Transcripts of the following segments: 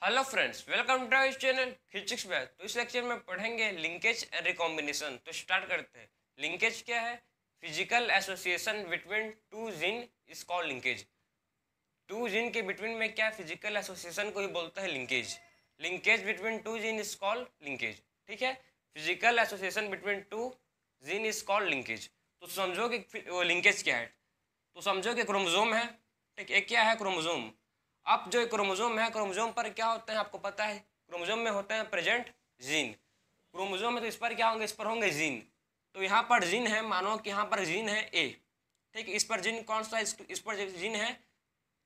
Hello friends, welcome to our channel physics math. तो इस lecture में पढ़ेंगे लिंकेज एंड रिकॉम्बिनेशन। तो स्टार्ट करते हैं। लिंकेज क्या है? Physical association between two gene is called linkage. Two gene के बिटवीन में क्या फिजिकल एसोसिएशन को ही बोलता है linkage. Linkage between two gene is called linkage. ठीक है, physical association between two gene is called linkage. तो समझो कि वो लिंकेज क्या है। तो समझो कि क्रोमोजोम है। ठीक, एक क्या है क्रोमोजोम। अब जो क्रोमोजोम है, क्रोमोजोम पर क्या होता है आपको पता है। क्रोमोजोम में होते हैं प्रेजेंट जीन। क्रोमोजोम में तो इस पर क्या होंगे, इस पर होंगे जीन। तो यहाँ पर जीन है, मानो कि यहाँ पर जीन है ए। ठीक, इस पर जीन कौन सा, इस पर जीन है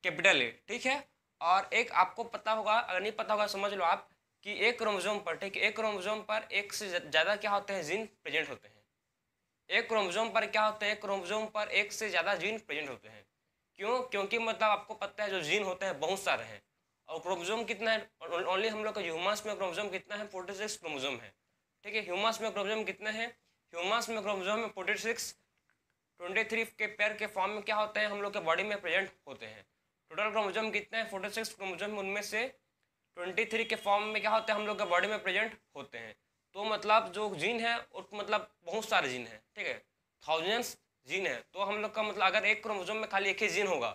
कैपिटल ए। ठीक है, और एक आपको पता होगा, अगर नहीं पता होगा समझ लो आप, कि एक क्रोमोजोम पर, ठीक, एक क्रोमोजोम पर एक से ज़्यादा क्या होते हैं, जीन प्रेजेंट होते हैं। एक क्रोमोजोम पर क्या होता है, एक क्रोमोजोम पर एक से ज़्यादा जीन प्रेजेंट होते हैं। क्यों? क्योंकि मतलब आपको पता है जो जीन होते हैं बहुत सारे हैं। और क्रोमोजोम कितना है, ओनली हम लोग का ह्यूमस में क्रोमोजोम कितना है, 46 क्रोमोजोम है। ठीक है, ह्यूमस में क्रोमोजोम कितने हैं, ह्यूमस में क्रोमोजोम में 46, 23 के पेयर के फॉर्म में क्या होते हैं हम लोग के बॉडी में प्रेजेंट होते हैं। टोटल क्रोमोजोम कितने हैं, 46 क्रोमोजोम, उनमें से 23 के फॉर्म में क्या होते हैं हम लोग के बॉडी में प्रेजेंट होते हैं। तो मतलब जो जीन है वो मतलब बहुत सारे जीन है। ठीक है, थाउजेंड्स जीन है। तो हम लोग का मतलब अगर एक क्रोमोजोम में खाली एक ही जीन होगा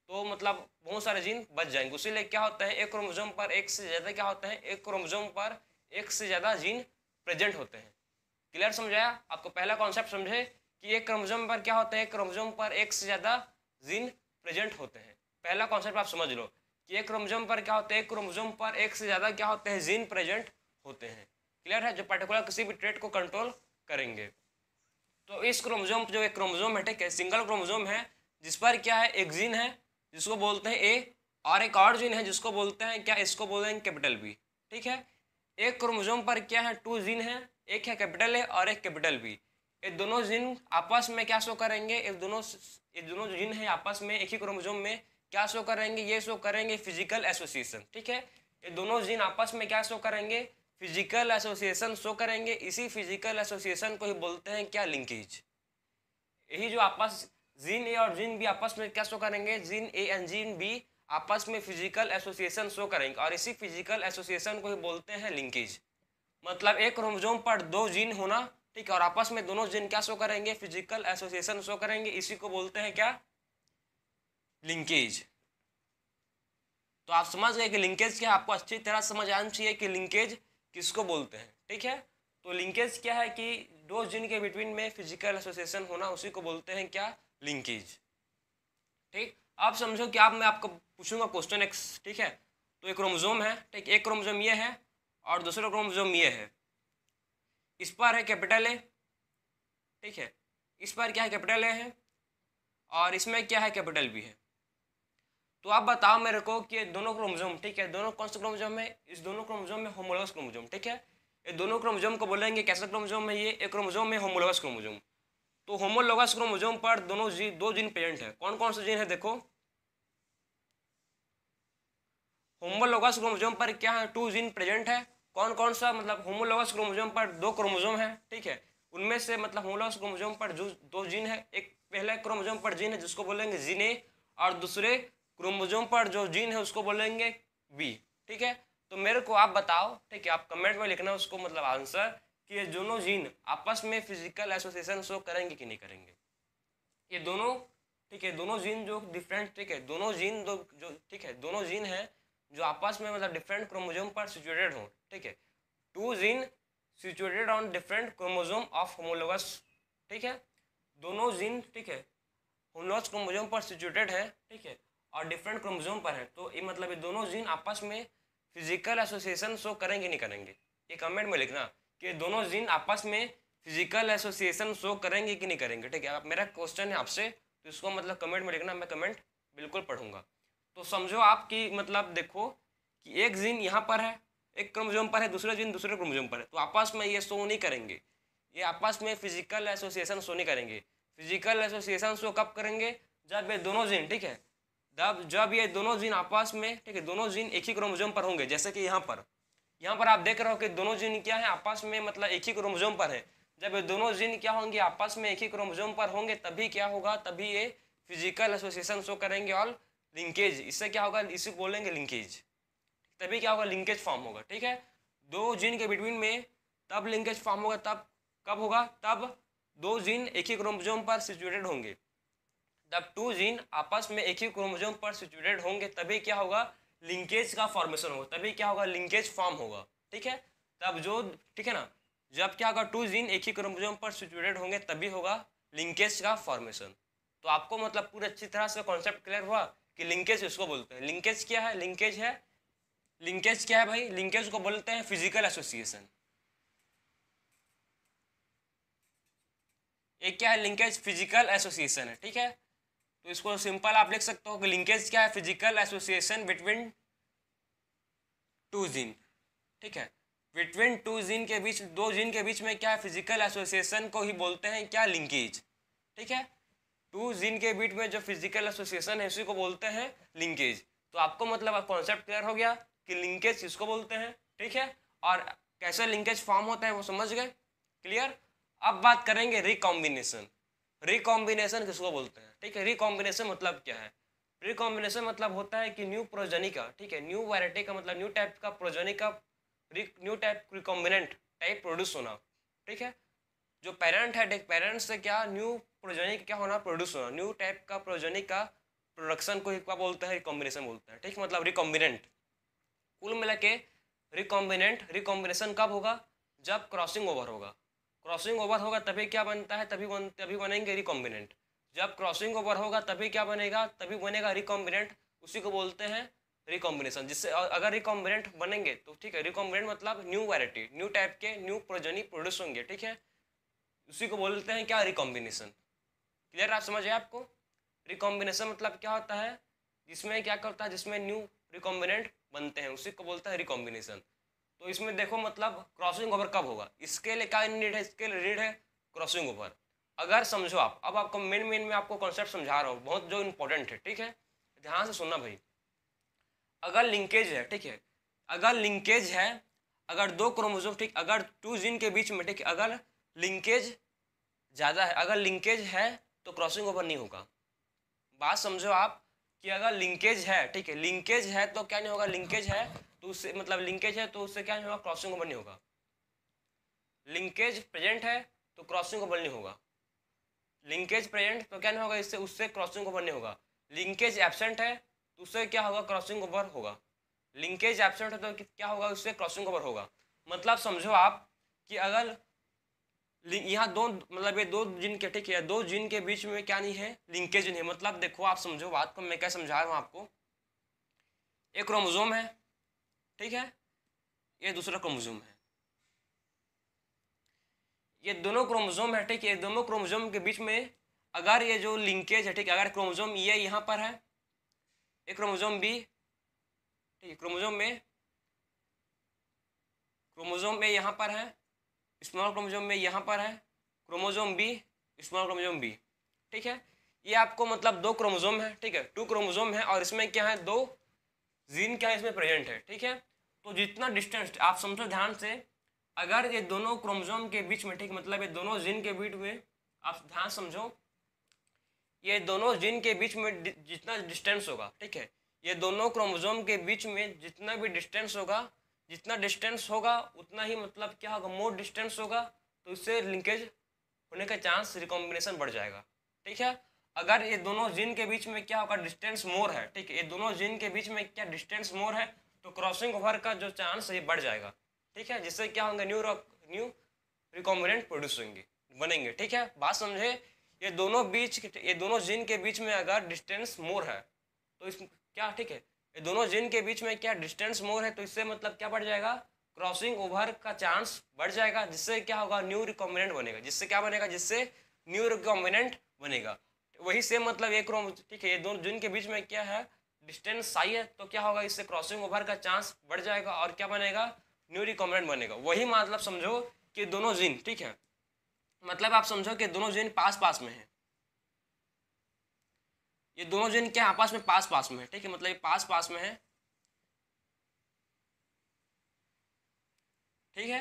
तो मतलब बहुत सारे जीन बच जाएंगे। उसीलिए क्या होता है, एक क्रोमोजोम पर एक से ज़्यादा क्या होता है, एक क्रोमोजोम पर एक से ज़्यादा जीन प्रेजेंट होते हैं। क्लियर समझाया आपको? पहला कॉन्सेप्ट समझे कि एक क्रोमोजोम पर क्या होता है, एक क्रोमोजोम पर एक से ज़्यादा जीन प्रेजेंट होते हैं। पहला कॉन्सेप्ट आप समझ लो कि एक क्रोमोजोम पर क्या होता है, एक क्रोमोजोम पर एक से ज़्यादा क्या होते हैं, जीन प्रेजेंट होते हैं। क्लियर है, जो पर्टिकुलर किसी भी ट्रेट को कंट्रोल करेंगे। तो इस क्रोमोजोम जो एक क्रोमोजोम है, ठीक है, सिंगल क्रोमोजोम है जिस पर क्या है, एक जीन है जिसको बोलते हैं ए, और एक और जीन है जिसको बोलते हैं क्या, इसको बोलते हैं कैपिटल बी। ठीक है, एक क्रोमोजोम पर क्या है, टू जीन है, एक है कैपिटल ए और एक कैपिटल बी। ये दोनों जीन आपस में क्या शो करेंगे, ये दोनों जो जीन है आपस में एक ही क्रोमोजोम में क्या शो करेंगे, ये शो करेंगे फिजिकल एसोसिएशन। ठीक है, ये दोनों जीन आपस में क्या शो करेंगे, फिजिकल एसोसिएशन शो करेंगे। इसी फिजिकल एसोसिएशन को ही बोलते हैं क्या, लिंकेज। यही जो आपस जीन ए और जीन बी आपस में क्या शो करेंगे, gene A and gene B आपस में फिजिकल एसोसिएशन शो करेंगे, और इसी फिजिकल एसोसिएशन को ही बोलते हैं लिंकेज। मतलब एक क्रोमोजोम पर दो जीन होना, ठीक है, और आपस में दोनों जीन क्या शो करेंगे, फिजिकल एसोसिएशन शो करेंगे। इसी को बोलते हैं क्या, लिंकेज। तो आप समझ गए कि लिंकेज क्या है, आपको अच्छी तरह समझ आना चाहिए कि लिंकेज किसको बोलते हैं। ठीक है, तो लिंकेज क्या है कि दो जीन के बिटवीन में फिजिकल एसोसिएशन होना, उसी को बोलते हैं क्या, लिंकेज। ठीक, आप समझो कि आप, मैं आपको पूछूंगा क्वेश्चन एक। ठीक है, तो एक क्रोमोजोम है, ठीक, एक क्रोमोजोम ये है और दूसरा क्रोमोजोम ये है। इस पर है कैपिटल ए, ठीक है, इस पर क्या है, कैपिटल ए है, और इसमें क्या है, कैपिटल बी है। तो आप बताओ मेरे को कि ये दोनों क्रोमोजोम, ठीक है, दोनों कौन सा क्रोमोजोम है, इस दोनों क्रोमोजोम में होमोलॉगस क्रोमोजोम। ठीक है, ये दोनों क्रोमोजोम को बोलेंगे कैसा क्रोमोजोम है, ये एक क्रोमोजोम में होमोलॉगस क्रोमोजोम। तो होमोलॉगस क्रोमोजोम पर दो जीन प्रेजेंट है। कौन कौन से जीन है, देखो, होमोलॉगस क्रोमोजोम पर क्या है, टू जीन प्रेजेंट है। कौन कौन सा, मतलब होमोलॉगस क्रोमोजोम पर दो क्रोमोजोम है। ठीक है, उनमें से मतलब होमोलॉगस क्रोमोजोम पर जो दो जीन है, एक पहला क्रोमोजोम पर जीन है जिसको बोलेंगे जीन ए, और दूसरे क्रोमोजोम पर जो जीन है उसको बोलेंगे बी। ठीक है, तो मेरे को आप बताओ, ठीक है, आप कमेंट में लिखना उसको मतलब आंसर, कि ये दोनों जीन आपस में फिजिकल एसोसिएशन शो करेंगे कि नहीं करेंगे। ये दोनों, ठीक है, दोनों जीन जो डिफरेंट, ठीक है, दोनों जीन दो जो, ठीक है, दोनों जीन है जो आपस में मतलब डिफरेंट क्रोमोजोम पर सिचुएटेड हो। ठीक है, two gene situated on different chromosome of homologous. ठीक है, दोनों जीन, ठीक है, होमोलॉगस क्रोमोजोम पर सिचुएटेड है, ठीक है, और डिफरेंट क्रोमोजोम पर है। तो ये मतलब ये दोनों जीन आपस में फिजिकल एसोसिएशन शो करेंगे नहीं करेंगे। ये कमेंट में लिखना कि दोनों जीन आपस में फिजिकल एसोसिएशन शो करेंगे कि नहीं करेंगे। ठीक है, अब मेरा क्वेश्चन है आपसे, तो इसको मतलब कमेंट में लिखना, मैं कमेंट बिल्कुल पढ़ूंगा। तो समझो आप कि मतलब देखो कि एक जीन यहाँ पर है, एक क्रोमोजोम पर है, दूसरा जीन दूसरे क्रोमोजोम पर है, तो आपस में ये शो नहीं करेंगे। ये आपस में फिजिकल एसोसिएशन शो नहीं करेंगे। फिजिकल एसोसिएशन शो कब करेंगे, जब ये दोनों जीन, ठीक है, जब ये दोनों जीन आपस में, ठीक है, दोनों जीन एक ही क्रोमोजोम पर होंगे। जैसे कि यहाँ पर आप देख रहे हो कि दोनों जीन क्या है, आपस में मतलब एक ही क्रोमोजोम पर है। जब ये दोनों जीन क्या होंगे, आपस में एक ही क्रोमोजोम पर होंगे, तभी क्या होगा, तभी ये फिजिकल एसोसिएशन शो करेंगे और लिंकेज, इससे क्या होगा, इसे बोलेंगे लिंकेज। तभी क्या होगा, लिंकेज फॉर्म होगा। ठीक है, दो जीन के बिटवीन में तब लिंकेज फॉर्म होगा, तब कब होगा, तब दो जीन एक ही क्रोमोसोम पर सिचुएटेड होंगे, जब टू जीन आपस में एक ही क्रोमोसोम पर सिचुएटेड होंगे तभी क्या होगा, लिंकेज का फॉर्मेशन होगा, तभी क्या होगा, लिंकेज फॉर्म होगा। ठीक है, तब जो, ठीक है ना, जब क्या होगा, टू जीन एक ही क्रोमोसोम पर सिचुएटेड होंगे तभी होगा लिंकेज का फॉर्मेशन। तो आपको मतलब पूरी अच्छी तरह से कॉन्सेप्ट क्लियर हुआ कि लिंकेज इसको बोलते हैं। लिंकेज क्या है, लिंकेज क्या है भाई, लिंकेज को बोलते हैं फिजिकल एसोसिएशन। एक क्या है, लिंकेज फिजिकल एसोसिएशन है। ठीक है, तो इसको सिंपल आप लिख सकते हो कि लिंकेज क्या है, physical association between two gene. ठीक है, बिटवीन टू जीन के बीच, दो जीन के बीच में क्या है, फिजिकल एसोसिएशन को ही बोलते हैं क्या, लिंकेज। ठीक है, टू जीन के बीच में जो फिजिकल एसोसिएशन है उसी को बोलते हैं लिंकेज। तो आपको मतलब कॉन्सेप्ट क्लियर हो गया कि लिंकेज किसको बोलते हैं। ठीक है, और कैसे लिंकेज फॉर्म होता है वो समझ गए, क्लियर। अब बात करेंगे रिकॉम्बिनेशन। रिकॉम्बिनेशन किसको बोलते हैं, ठीक है, रिकॉम्बिनेशन मतलब क्या है, रिकॉम्बिनेशन मतलब होता है कि न्यू प्रोजेनी का, ठीक है, न्यू वैरायटी का मतलब न्यू टाइप का प्रोजेनी का, new type recombinant type produce होना। ठीक है, जो पेरेंट है, पेरेंट्स से क्या न्यू प्रोजेनी क्या होना, प्रोड्यूस होना, न्यू टाइप का प्रोजेनी का प्रोडक्शन को क्या बोलते हैं, रिकॉम्बिनेशन बोलते हैं। ठीक, मतलब रिकॉम्बिनेंट। कुल मिला के रिकॉम्बिनेशन कब होगा, जब क्रॉसिंग ओवर होगा। क्रॉसिंग ओवर होगा तभी क्या बनता है, तभी बनेंगे रिकॉम्बिनेंट। जब क्रॉसिंग ओवर होगा तभी क्या बनेगा, तभी बनेगा रिकॉम्बिनेंट। उसी को बोलते हैं रिकॉम्बिनेशन। जिससे अगर रिकॉम्बिनेंट बनेंगे तो ठीक है, रिकॉम्बिनेंट मतलब न्यू वैरायटी, न्यू टाइप के न्यू प्रोजेनी प्रोड्यूस होंगे। ठीक है, उसी को बोलते हैं क्या, रिकॉम्बिनेशन। क्लियर, आप समझ आए आपको। रिकॉम्बिनेशन मतलब क्या होता है, जिसमें क्या करता है, जिसमें न्यू रिकॉम्बिनेंट बनते हैं उसी को बोलता है रिकॉम्बिनेशन। तो इसमें देखो मतलब क्रॉसिंग ओवर कब होगा, इसके लिए क्या नीड है, इसके लिए नीड है क्रॉसिंग ओवर। अगर समझो आप, अब आपको मेन में आपको कॉन्सेप्ट समझा रहा हूँ बहुत जो इंपॉर्टेंट है। ठीक है, ध्यान से सुनना भाई। अगर लिंकेज है, ठीक है, अगर लिंकेज है, अगर दो क्रोमोसोम, ठीक, अगर टू जीन के बीच में, ठीक, अगर लिंकेज ज़्यादा है, अगर लिंकेज है तो क्रॉसिंग ओवर नहीं होगा। बात समझो आप कि अगर लिंकेज है, ठीक है, लिंकेज है तो क्या नहीं होगा, लिंकेज है तो उससे मतलब लिंकेज है तो उससे क्या नहीं होगा, क्रॉसिंग ओवर नहीं होगा। लिंकेज प्रेजेंट है तो क्रॉसिंग ओवर नहीं होगा। लिंकेज प्रेजेंट तो क्या नहीं होगा, इससे उससे क्रॉसिंग ओवर नहीं होगा। लिंकेज एब्सेंट है तो उससे क्या होगा, क्रॉसिंग ओवर होगा। लिंकेज एब्सेंट है तो क्या होगा, उससे क्रॉसिंग ओवर होगा। मतलब समझो आप कि अगर यहाँ दो मतलब ये दो जीन के, ठीक है, दो जीन के बीच में क्या नहीं है, लिंकेज नहीं है। मतलब देखो आप समझो बात को, मैं क्या समझा रहा हूँ आपको। एक क्रोमोसोम है, ठीक है, ये दूसरा क्रोमोसोम है, ये दोनों क्रोमोसोम है, ठीक है, ये दोनों क्रोमोसोम के बीच में अगर ये जो लिंकेज है, ठीक है, अगर क्रोमोसोम ये यहाँ पर है, एक क्रोमोसोम बी, ठीक है, क्रोमोसोम में यहाँ पर है, स्मॉल क्रोमोसोम में यहाँ पर है, chromosome B, small chromosome B. ठीक है, ये आपको मतलब दो क्रोमोसोम है, ठीक है, टू क्रोमोसोम है, और इसमें क्या है, दो जीन क्या है इसमें प्रेजेंट है। ठीक है, तो जितना डिस्टेंस आप समझो ध्यान से, अगर ये दोनों क्रोमोसोम के बीच में, ठीक, मतलब ये दोनों जीन के बीच में, आप ध्यान समझो, ये दोनों जीन के बीच में जितना डिस्टेंस होगा, ठीक है, ये दोनों क्रोमोसोम के बीच में जितना भी डिस्टेंस होगा, जितना डिस्टेंस होगा उतना ही मतलब क्या होगा, मोर डिस्टेंस होगा, तो इससे लिंकेज होने का चांस, रिकॉम्बिनेशन बढ़ जाएगा। ठीक है, अगर ये दोनों जीन के बीच में क्या होगा, डिस्टेंस मोर है, ठीक है, ये दोनों जीन के बीच में क्या डिस्टेंस मोर है, तो क्रॉसिंग ओवर का जो चांस है ये बढ़ जाएगा। ठीक है, जिससे क्या होंगे, न्यू रिकॉम्बिनेंट प्रोड्यूस होंगे, बनेंगे। ठीक है, बात समझे। ये दोनों जीन के बीच में अगर डिस्टेंस मोर है तो इस क्या, ठीक है, ये दोनों जीन के बीच में क्या डिस्टेंस मोर है, तो इससे मतलब क्या बढ़ जाएगा, क्रॉसिंग ओवर का चांस बढ़ जाएगा, जिससे क्या होगा, न्यू रिकॉम्बिनेंट बनेगा। जिससे क्या बनेगा, जिससे न्यू रिकॉम्बिनेंट बनेगा। वही सेम मतलब एक क्रोम, ठीक है, ये दोनों जीन के बीच में क्या है, डिस्टेंस साई है, तो क्या होगा, इससे क्रॉसिंग ओवर का चांस बढ़ जाएगा और क्या बनेगा, न्यू रिकॉम्बिनेंट बनेगा। वही मतलब समझो कि दोनों जीन, ठीक है, मतलब आप समझो कि दोनों जीन पास पास में है, ये दोनों जीन क्या आपस में पास पास में है, ठीक है, मतलब ये पास पास में है। ठीक है,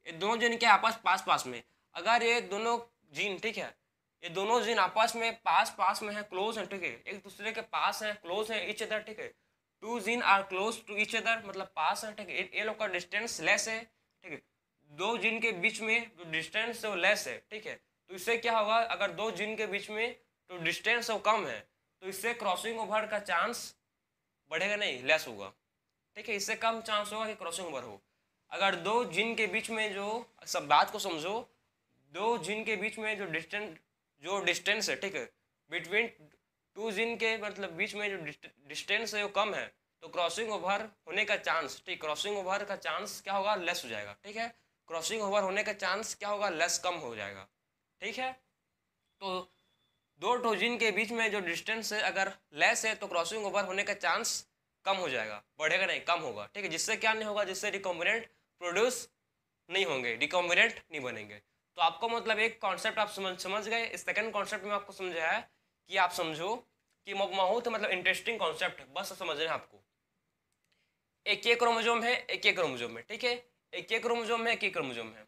ये दोनों जीन क्या आपस पास पास में, अगर ये दोनों जीन, ठीक है, ये दोनों जीन आपस में पास पास में है, क्लोज है, ठीक है, एक दूसरे के पास है, क्लोज है इच अदर, ठीक है, two gene are close to each other, मतलब पास है, ठीक है, ये लोग का डिस्टेंस लेस है, ठीक है, दो जीन के बीच में जो डिस्टेंस है वो लेस है, ठीक है, तो इससे क्या होगा, अगर दो जीन के बीच में जो डिस्टेंस है वो कम है तो इससे क्रॉसिंग ओवर का चांस बढ़ेगा नहीं, लेस होगा, ठीक है, इससे कम चांस होगा कि क्रॉसिंग ओवर हो। अगर दो जीन के बीच में जो, सब बात को समझो, दो जीन के बीच में जो डिस्टेंस है, ठीक है, बिटवीन टू जीन के मतलब बीच में जो डिस्टेंस है वो कम है तो क्रॉसिंग ओवर होने का चांस, ठीक, क्रॉसिंग ओवर का चांस क्या होगा, लेस हो जाएगा, ठीक है, क्रॉसिंग ओवर होने का चांस क्या होगा, लेस, कम हो जाएगा, ठीक है। तो दो टोजिन के बीच में जो डिस्टेंस है अगर लेस है तो क्रॉसिंग ओवर होने का चांस कम हो जाएगा, बढ़ेगा नहीं, कम होगा, ठीक है, जिससे क्या नहीं होगा, जिससे रिकॉम्बिनेंट प्रोड्यूस नहीं होंगे, रिकॉम्बिनेंट नहीं बनेंगे। तो आपको मतलब एक कॉन्सेप्ट आप समझ गए। इस सेकंड कॉन्सेप्ट में आपको समझाया है कि आप समझो कि बहुत मतलब इंटरेस्टिंग कॉन्सेप्ट है, बस समझना है आपको। एक ये क्रोमोजोम है, एक ये क्रोमोजोम है, ठीक है, एक ये क्रोमोजोम है, एक ये क्रोमोजोम है।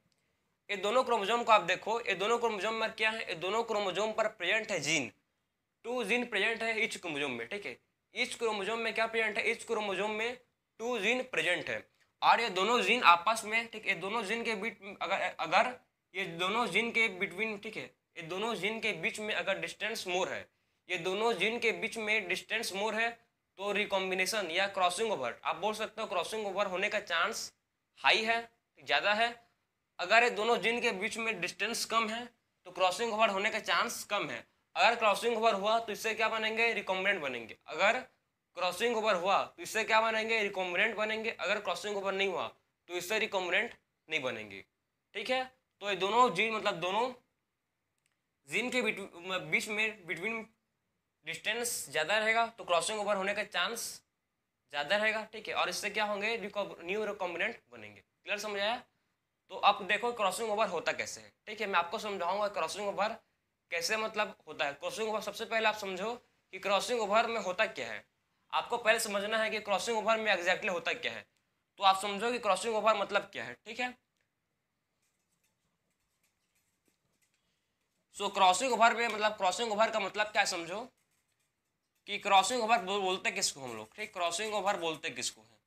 ये दोनों क्रोमोजोम को आप देखो, ये दोनों क्रोमोजोम में क्या है, ये दोनों क्रोमोजोम पर प्रेजेंट है जीन, टू जीन प्रेजेंट है ईच क्रोमोजोम में, ठीक है, ईच क्रोमोजोम में क्या प्रेजेंट है, ईच क्रोमोजोम में टू जीन प्रेजेंट है। और ये दोनों जीन आपस में, ठीक, ये दोनों जीन के बीच, अगर अगर ये दोनों जीन के बिटवीन, ठीक है, ये दोनों जीन के बीच में अगर डिस्टेंस मोर है, ये दोनों जीन के बीच में डिस्टेंस मोर है तो रिकॉम्बिनेशन या क्रॉसिंग ओवर, आप बोल सकते हो क्रॉसिंग ओवर होने का चांस हाई है, ज़्यादा है। अगर ये दोनों जीन के बीच में डिस्टेंस कम है तो क्रॉसिंग ओवर होने का चांस कम है। अगर क्रॉसिंग ओवर हुआ तो इससे क्या बनेंगे, रिकॉम्बिनेंट बनेंगे। अगर क्रॉसिंग ओवर हुआ तो इससे क्या बनेंगे, रिकॉम्बिनेंट बनेंगे। अगर क्रॉसिंग ओवर नहीं हुआ तो इससे रिकॉम्बिनेंट नहीं बनेंगे, ठीक है। तो ये दोनों जीन मतलब दोनों जीन के बीच में बिटवीन डिस्टेंस ज़्यादा रहेगा तो क्रॉसिंग ओवर होने का चांस ज़्यादा रहेगा, ठीक है, और इससे क्या होंगे, न्यू रिकॉम्बिनेंट बनेंगे। क्लियर समझ आया। तो अब देखो क्रॉसिंग ओवर होता कैसे है, ठीक है, मैं आपको समझाऊंगा क्रॉसिंग ओवर कैसे मतलब होता है। क्रॉसिंग ओवर सबसे पहले आप समझो कि क्रॉसिंग ओवर में होता क्या है। आपको पहले समझना है कि क्रॉसिंग ओवर में एग्जैक्टली होता क्या है। तो आप समझो कि क्रॉसिंग ओवर मतलब क्या है, ठीक है। सो क्रॉसिंग ओवर में मतलब क्रॉसिंग ओवर का मतलब क्या है, समझो कि क्रॉसिंग ओवर बोलते किसको हम लोग, ठीक, क्रॉसिंग ओवर बोलते किसको है।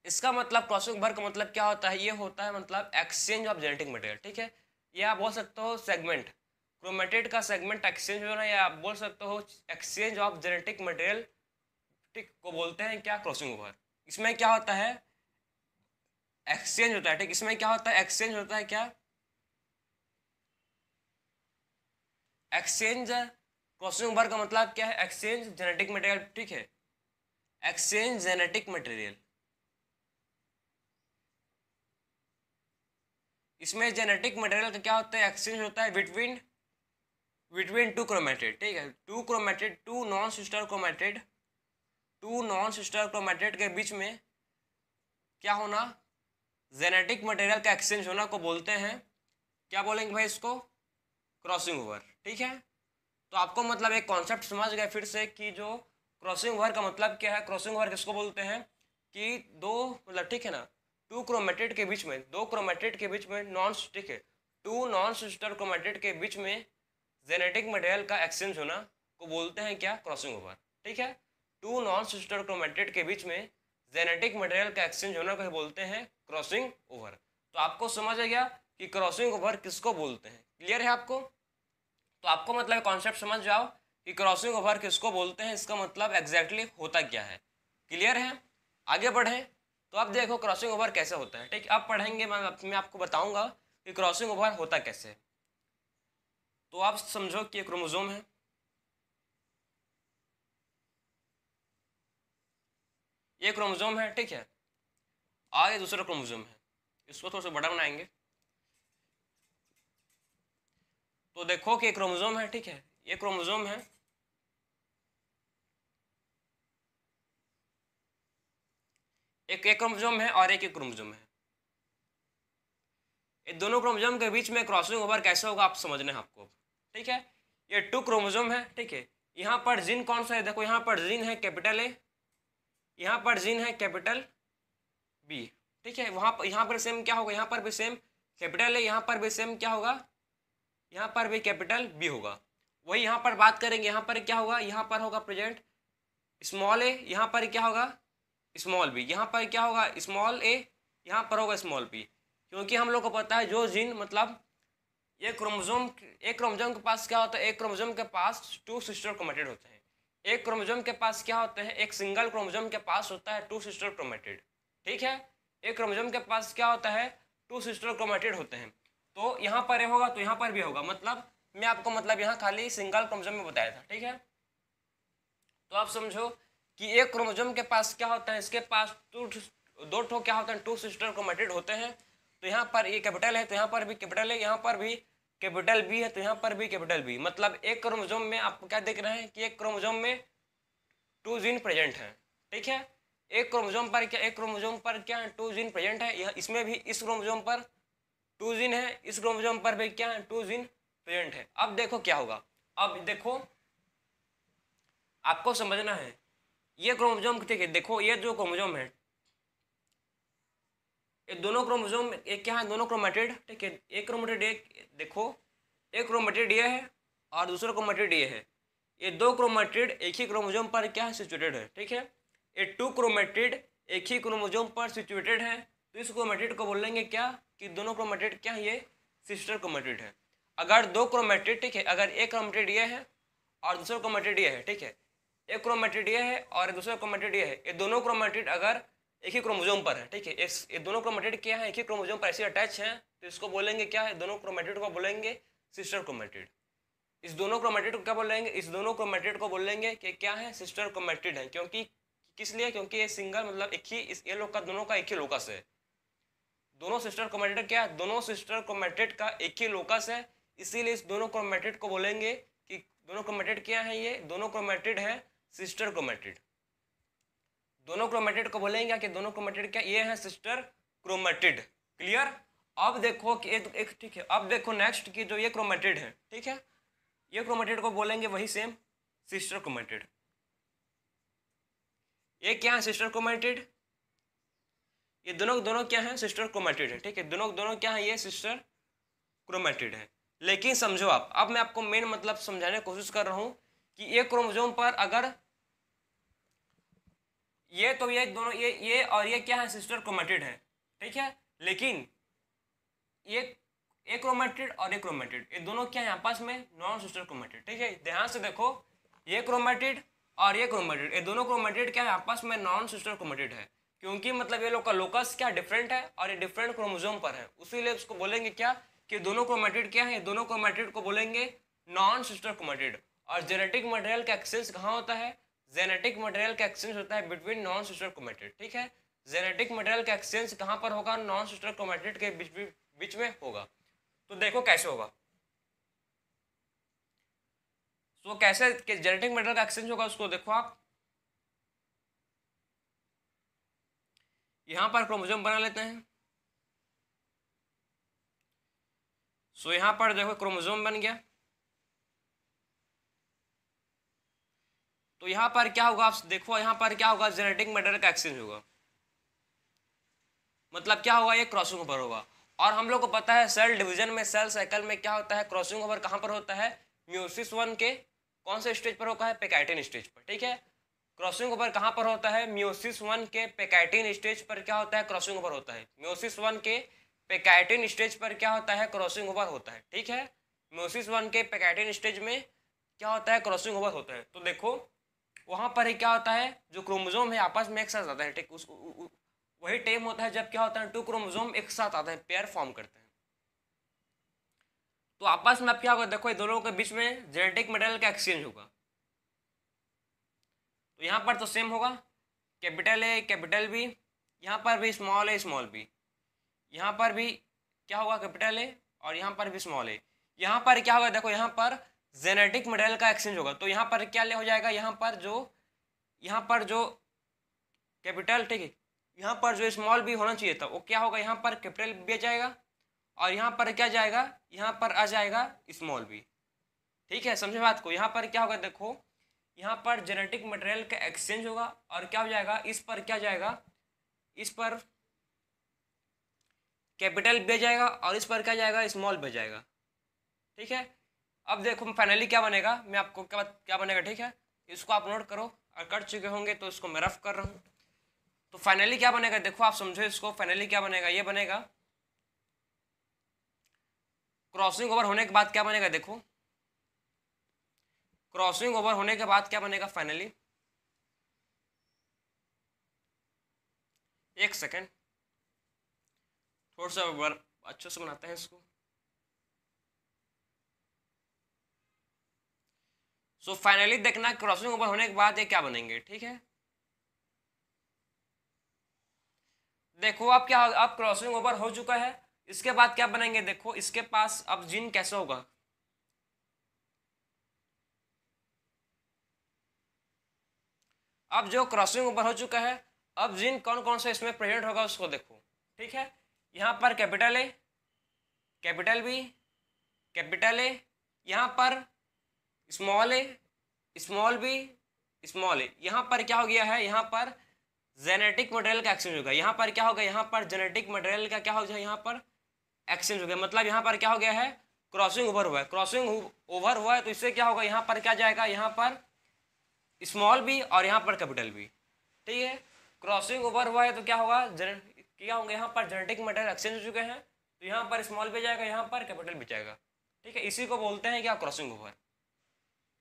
इसका मतलब क्रॉसिंग ओवर का मतलब क्या होता है, ये होता है मतलब एक्सचेंज ऑफ जेनेटिक मटेरियल, ठीक है, या आप बोल सकते हो सेगमेंट, क्रोमेटिड का सेगमेंट एक्सचेंज होना, या आप बोल सकते हो एक्सचेंज ऑफ जेनेटिक मटेरियल, ठीक, को बोलते हैं क्या, क्रॉसिंग ओवर। इसमें क्या होता है, एक्सचेंज होता है, ठीक, इसमें क्या होता है, एक्सचेंज होता है, क्या, एक्सचेंज। क्रॉसिंग ओवर का मतलब क्या है, एक्सचेंज जेनेटिक मटेरियल, ठीक है, एक्सचेंज जेनेटिक मटेरियल। इसमें जेनेटिक मटेरियल का क्या होता है, एक्सचेंज होता है बिटवीन टू क्रोमेटिड, ठीक है, two chromatid, two non sister chromatid, two non sister chromatid के बीच में क्या होना, जेनेटिक मटेरियल का एक्सचेंज होना को बोलते हैं, क्या बोलेंगे भाई इसको, क्रॉसिंग ओवर, ठीक है। तो आपको मतलब एक कॉन्सेप्ट समझ गए फिर से कि जो क्रॉसिंग ओवर का मतलब क्या है, क्रॉसिंग ओवर किसको बोलते हैं कि दो मतलब, ठीक है ना, टू क्रोमेटिड के बीच में, दो क्रोमेटिड के बीच में नॉन, ठीक है, टू नॉन सिस्टर क्रोमेटिड के बीच में जेनेटिक मटेरियल का एक्सचेंज होना को बोलते हैं क्या, क्रॉसिंग ओवर, ठीक है। टू नॉन सिस्टर क्रोमेटिड के बीच में जेनेटिक मटेरियल का एक्सचेंज होना को बोलते हैं क्रॉसिंग ओवर। तो आपको समझ आ गया कि क्रॉसिंग ओवर किसको बोलते हैं, क्लियर है आपको। तो आपको मतलब कॉन्सेप्ट समझ जाओ कि क्रॉसिंग ओवर किसको बोलते हैं, इसका मतलब एग्जैक्टली होता क्या है, क्लियर है। आगे बढ़े तो अब देखो क्रॉसिंग ओवर कैसे होता है, ठीक, अब पढ़ेंगे, मैं आपको बताऊंगा कि क्रॉसिंग ओवर होता कैसे है। तो आप समझो कि ये क्रोमोजोम है, ये क्रोमोजोम है, ठीक है, और ये दूसरा क्रोमोजोम है, इसको थोड़ा सा बड़ा बनाएंगे तो देखो कि क्रोमोजोम है, ठीक है, ये क्रोमोजोम है, एक क्रोमोजोम है और एक क्रोमोजोम है। ये दोनों क्रोमोजोम के बीच में क्रॉसिंग ओवर कैसे होगा आप समझना है आपको, ठीक है। ये टू क्रोमोजोम है, ठीक है, यहाँ पर जीन कौन सा है, देखो यहाँ पर जीन है कैपिटल ए, यहाँ पर जीन है कैपिटल बी, ठीक है, वहाँ पर यहाँ पर सेम क्या होगा, यहाँ पर भी सेम कैपिटल है, यहाँ पर भी सेम क्या होगा, यहाँ पर भी कैपिटल बी होगा। वही यहाँ पर बात करेंगे, यहाँ पर क्या होगा, यहाँ पर होगा प्रेजेंट स्मॉल ए, यहाँ पर क्या होगा स्मॉल बी, यहाँ पर क्या होगा स्मॉल ए, यहाँ पर होगा स्मॉल बी। क्योंकि हम लोग को पता है जो जीन मतलब एक क्रोमोसोम के पास क्या होता है, एक क्रोमोसोम के पास 2 सिस्टर क्रोमेटिड होते हैं। एक क्रोमोसोम के पास क्या होते हैं, एक सिंगल क्रोमोसोम के पास होता है 2 सिस्टर क्रोमेटिड। ठीक है, एक क्रोमोसोम के पास क्या होता है 2 सिस्टर क्रोमेटिड होते हैं। तो यहाँ पर ये होगा तो यहाँ पर भी होगा, मतलब मैं आपको मतलब यहाँ खाली सिंगल क्रोमोसोम में बताया था। ठीक है, तो आप समझो कि एक क्रोमोसोम के पास क्या होता है, इसके पास दो ठो क्या होता है 2 सिस्टर क्रोमेटिड होते हैं। तो यहाँ पर ये कैपिटल है तो यहाँ पर भी कैपिटल है, यहाँ पर भी कैपिटल बी है तो यहाँ पर भी कैपिटल बी। मतलब एक क्रोमोसोम में आपको क्या देख रहे हैं कि एक क्रोमोसोम में 2 जीन प्रेजेंट है। ठीक है, एक क्रोमोसोम पर क्या है 2 जीन प्रेजेंट है। यह इसमें भी इस क्रोमोसोम पर 2 जीन है, इस क्रोमोसोम पर भी क्या है 2 जीन प्रेजेंट है। अब देखो क्या होगा, अब देखो आपको समझना है ये क्रोमोसोम, ठीक है देखो ये जो क्रोमोसोम है ये दोनों क्रोमोसोम एक क्या है दोनों क्रोमेटिड। ठीक है, एक क्रोमेटिड एक देखो एक क्रोमेटिड ये है और दूसरा क्रोमेटिड ये है। ये 2 क्रोमेटिड एक ही क्रोमोसोम पर क्या है सिचुएटेड है। ठीक है, ये 2 क्रोमेटिड एक ही क्रोमोसोम पर सिचुएटेड है। तो इस क्रोमेटिड को बोलेंगे क्या कि दोनों क्रोमेटिड क्या है ये सिस्टर क्रोमेटिड है। अगर 2 क्रोमेटिड, ठीक है, अगर एक क्रोमेटिड ये है और दूसरा क्रोमेटिड ये है, ठीक है, एक क्रोमेटिड ये है और दूसरा क्रोमेटिड ये है, ये दोनों क्रोमेटिड अगर एक ही क्रोमोसोम पर है, ठीक है, ये दोनों क्रोमेटिड क्या है एक ही क्रोमोसोम पर ऐसे अटैच हैं, तो इसको बोलेंगे क्या है दोनों क्रोमेटिड को बोलेंगे सिस्टर क्रोमेटिड। इस दोनों क्रोमेटिड को क्या बोलेंगे, इस दोनों क्रोमेटिड को बोलेंगे कि क्या है सिस्टर क्रोमेटिड है। क्योंकि किस लिए, क्योंकि ये सिंगल मतलब एक ही ये लोग का दोनों का एक ही लोकस है। दोनों सिस्टर क्रोमेटिड क्या है, दोनों सिस्टर क्रोमेटिड का एक ही लोकस है, इसीलिए इस दोनों क्रोमेटिड को बोलेंगे कि दोनों क्रोमेटिड क्या है, ये दोनों क्रोमेटिड है सिस्टर क्रोमेटिड। दोनों क्रोमेटिड को बोलेंगे कि दोनों क्रोमेटिड क्या ये है सिस्टर क्रोमेटिड। क्लियर। अब देखो कि एक ठीक है, अब देखो नेक्स्ट की जो ये क्रोमेटिड है, ठीक है, ये क्रोमेटिड को बोलेंगे वही सेम सिस्टर क्रोमेटिड। ये क्या है सिस्टर क्रोमेटिड, ये दोनों क्या है सिस्टर क्रोमेटिड है। ठीक है, दोनों क्या है ये सिस्टर क्रोमेटिड है। लेकिन समझो आप, अब मैं आपको मेन मतलब समझाने की कोशिश कर रहा हूं कि एक क्रोमोसोम पर अगर ये तो ये दोनों ये और ये क्या है सिस्टर क्रोमेटिड है। ठीक है, लेकिन ये एक क्रोमेटिड और एक क्रोमेटिड ये दोनों क्या है आपस में नॉन सिस्टर क्रोमेटिड। ठीक है, ध्यान से देखो ये क्रोमेटिड और ये क्रोमेटिड ये दोनों क्रोमेटिड क्या है आपस में नॉन सिस्टर क्रोमेटिड है। क्योंकि मतलब ये लोग का लोकस क्या डिफरेंट है और ये डिफरेंट क्रोमोसोम पर है, उसीलिए उसको बोलेंगे क्या कि दोनों क्रोमेटिड क्या है, दोनों क्रोमेटिड को बोलेंगे नॉन सिस्टर क्रोमेटिड। और जेनेटिक मटेरियल का एक्सचेंज कहाँ होता है, जेनेटिक मटेरियल का एक्सचेंज होता है बिटवीन नॉन सिस्टर क्रोमेटिड। ठीक है, जेनेटिक मटेरियल का एक्सचेंज कहाँ पर होगा, नॉन सिस्टर क्रोमेटिड के बीच में होगा। तो देखो कैसे होगा, तो कैसे जेनेटिक मटेरियल का एक्सचेंज होगा उसको देखो आप। यहां पर क्रोमोसोम बना लेते हैं। सो यहां पर देखो क्रोमोसोम बन गया। तो यहां पर क्या होगा आप देखो, यहां पर क्या होगा जेनेटिक मटेरियल का एक्सचेंज होगा। मतलब क्या होगा, ये क्रॉसिंग ओवर होगा। और हम लोग को पता है सेल डिवीजन में सेल साइकिल में क्या होता है क्रॉसिंग ओवर कहां पर होता है, म्यूसिस 1 के कौन से स्टेज पर होता है, पेकाइटिन स्टेज पर। ठीक है, क्रॉसिंग ओवर कहां पर होता है, म्यूसिस 1 के पेकाइटिन स्टेज पर क्या होता है क्रॉसिंग ओवर होता है। म्यूसिस 1 के पेकाइटिन स्टेज पर क्या होता है क्रॉसिंग ओवर होता है। ठीक है, म्यूसिस 1 के पेकाइटिन स्टेज में क्या होता है क्रॉसिंग ओवर होता है। तो देखो वहां पर ही क्या होता है जो क्रोमोसोम है आपस में एक साथ आता है। ठीक, वही टाइम होता है जब क्या होता है 2 क्रोमोसोम एक साथ आते हैं, पेयर फॉर्म करते हैं। तो आपस में अब क्या होगा देखो, ये दोनों के बीच में जेनेटिक मटेरियल का एक्सचेंज होगा। तो यहाँ पर तो सेम होगा, कैपिटल ए कैपिटल बी, यहाँ पर भी स्मॉल ए स्मॉल बी, यहाँ पर भी क्या होगा कैपिटल ए और यहाँ पर भी स्मॉल ए। यहाँ पर क्या होगा देखो, यहाँ पर जेनेटिक मटेरियल का एक्सचेंज होगा। तो यहाँ पर क्या ले हो जाएगा, यहाँ पर जो कैपिटल, ठीक है, यहाँ पर जो स्मॉल बी होना चाहिए था वो क्या होगा, यहाँ पर कैपिटल बी आ जाएगा और यहाँ पर क्या जाएगा, यहाँ पर आ जाएगा स्मॉल बी। ठीक है, समझे बात को। यहाँ पर क्या होगा देखो, यहाँ पर जेनेटिक मटेरियल का एक्सचेंज होगा और क्या हो जाएगा, इस पर क्या जाएगा, इस पर कैपिटल बी जाएगा और इस पर क्या जाएगा स्मॉल बी जाएगा। ठीक है, अब देखो फाइनली क्या बनेगा, मैं आपको क्या बनेगा, ठीक है, इसको आप नोट करो। और कर चुके होंगे तो इसको मैं रफ कर रहा हूँ। तो फाइनली क्या बनेगा, देखो आप समझो इसको, फाइनली क्या बनेगा, ये बनेगा क्रॉसिंग ओवर होने के बाद क्या बनेगा, देखो क्रॉसिंग ओवर होने के बाद क्या बनेगा फाइनली, एक सेकेंड थोड़ा सा अच्छे से बनाते हैं इसको। सो फाइनली देखना क्रॉसिंग ओवर होने के बाद ये क्या बनेंगे, ठीक है। देखो अब क्या, अब क्रॉसिंग ओवर हो चुका है, इसके बाद क्या बनेंगे, देखो इसके पास अब जीन कैसे होगा, अब जो क्रॉसिंग ओवर हो चुका है, अब जीन कौन कौन सा इसमें प्रेजेंट होगा उसको देखो, ठीक है। यहाँ पर capital A, capital B, capital A, यहाँ पर small A, small B, small A, यहाँ पर क्या हो गया है, यहाँ पर जेनेटिक मटेरियल का एक्सचेंज होगा, यहाँ पर क्या होगा, यहाँ पर जेनेटिक मटेरियल का क्या हो जाए, यहाँ पर एक्सचेंज हो गया, मतलब यहाँ पर क्या हो गया है, क्रॉसिंग ओवर हुआ है, क्रॉसिंग ओवर हुआ है, तो इससे क्या होगा, यहाँ पर क्या जाएगा, यहाँ पर स्मॉल बी और यहाँ पर कैपिटल बी, ठीक है। क्रॉसिंग ओवर हुआ है तो क्या होगा, क्या होंगे, यहाँ पर जेनेटिक मटेरियल एक्सचेंज हो चुके हैं, तो यहाँ पर स्मॉल भी जाएगा, यहाँ पर कैपिटल भी जाएगा, ठीक है। इसी को बोलते हैं क्या, क्रॉसिंग ओवर।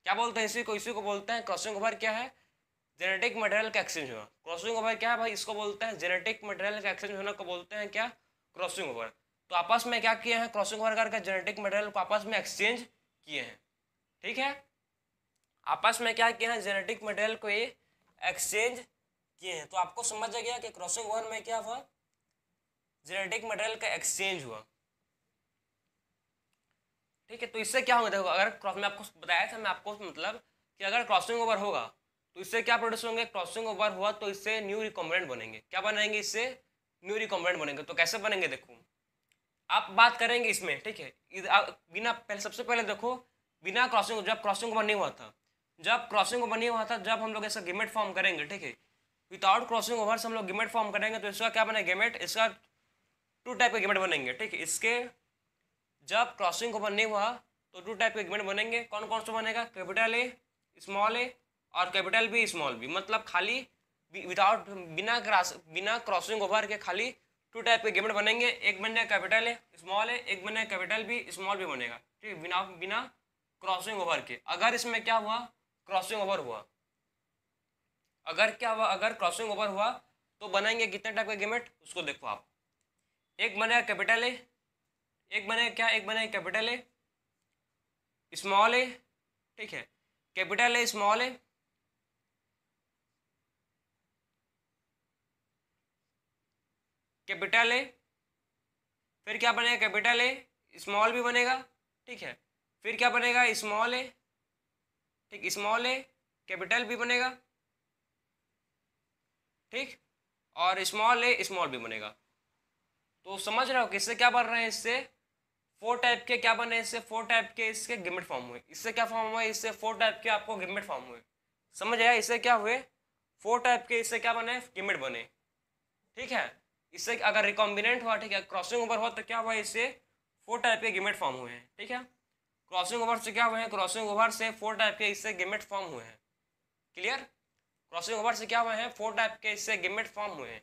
क्या बोलते हैं इसी को बोलते हैं क्रॉसिंग ओवर। क्या है, जेनेटिक मटेरियल का एक्सचेंज होना। क्रॉसिंग ओवर क्या है भाई, इसको बोलते हैं जेनेटिक मटेरियल का एक्सचेंज होना को बोलते हैं क्या, क्रॉसिंग ओवर। तो आपस में क्या किए हैं, क्रॉसिंग ओवर करके जेनेटिक मटेरियल को आपस में एक्सचेंज किए हैं, ठीक है। आपस में क्या किए हैं, जेनेटिक मटेरियल को ये एक्सचेंज किए हैं। तो आपको समझ आ गया कि क्रॉसिंग ओवर में क्या हुआ, जेनेटिक मटेरियल का एक्सचेंज हुआ, ठीक है। तो इससे क्या होगा, देखो अगर क्रॉस, मैं आपको बताया था, मैं आपको मतलब कि अगर क्रॉसिंग ओवर होगा तो इससे क्या प्रोड्यूस होंगे, क्रॉसिंग ओवर हुआ तो इससे न्यू रिकॉम्बिनेंट बनेंगे। क्या बनेंगे, इससे न्यू रिकॉम्बिनेंट बनेंगे। तो कैसे बनेंगे, देखो आप बात करेंगे इसमें, ठीक है। बिना पहले, सबसे पहले देखो, बिना क्रॉसिंग, जब क्रॉसिंग ओवर नहीं हुआ था, जब क्रॉसिंग ओवर नहीं हुआ था, जब हम लोग ऐसा गेमेट फॉर्म करेंगे, ठीक है, विदाउट क्रॉसिंग ओवर से हम लोग गेमेट फॉर्म करेंगे तो इसका क्या बनेगा, गेमेट, इसका टू टाइप के गेमेट बनेंगे, ठीक है। इसके जब क्रॉसिंग ओवर नहीं हुआ तो टू टाइप के गेमेट बनेंगे। कौन कौन सा बनेगा, कैपिटल ए, स्मॉल ए और कैपिटल बी, स्मॉल बी, मतलब खाली विदाउट, बिना क्रॉसिंग ओवर के खाली टू टाइप के गेमेट बनेंगे। एक बनेगा कैपिटल ए, स्मॉल ए, एक बनेगा कैपिटल बी, स्मॉल बी बनेगा, ठीक है, बिना बिना क्रॉसिंग ओवर के। अगर इसमें क्या हुआ, क्रॉसिंग ओवर हुआ, अगर क्या हुआ, अगर क्रॉसिंग ओवर हुआ तो बनेंगे कितने टाइप के गेमेट, उसको देखो आप। एक बनेगा कैपिटल ए, एक बनेगा क्या, एक बनेगा कैपिटल ए, स्मॉल ए, ठीक है, capital A, small A, capital A, फिर क्या बनेगा, कैपिटल ए, स्मॉल भी बनेगा, ठीक है, फिर क्या बनेगा, स्मॉल ए, ठीक, स्मॉल ए, कैपिटल भी बनेगा, ठीक, और स्मॉल ए, स्मॉल भी बनेगा। तो समझ रहे हो कि इससे क्या बन रहे हैं, इससे फोर टाइप के क्या बने, इससे फोर टाइप के इसके गिमिट फॉर्म हुए। इससे क्या फॉर्म हुआ, इससे फोर टाइप के आपको गिमिट फॉर्म हुए। समझ आया, इससे क्या हुए, फोर टाइप के इससे क्या बने, गिमिट बने, ठीक है। इससे अगर रिकॉम्बिनेंट हुआ, ठीक है, क्रॉसिंग ओवर हुआ तो क्या हुआ, इससे फोर टाइप के गिमिट फॉर्म हुए हैं, ठीक है। क्रॉसिंग ओवर से क्या हुए हैं, क्रॉसिंग ओवर से फोर टाइप के इससे गिमिट फॉर्म हुए हैं। क्लियर, क्रॉसिंग ओवर से क्या हुए हैं, फोर टाइप के इससे गिमिट फॉर्म हुए हैं।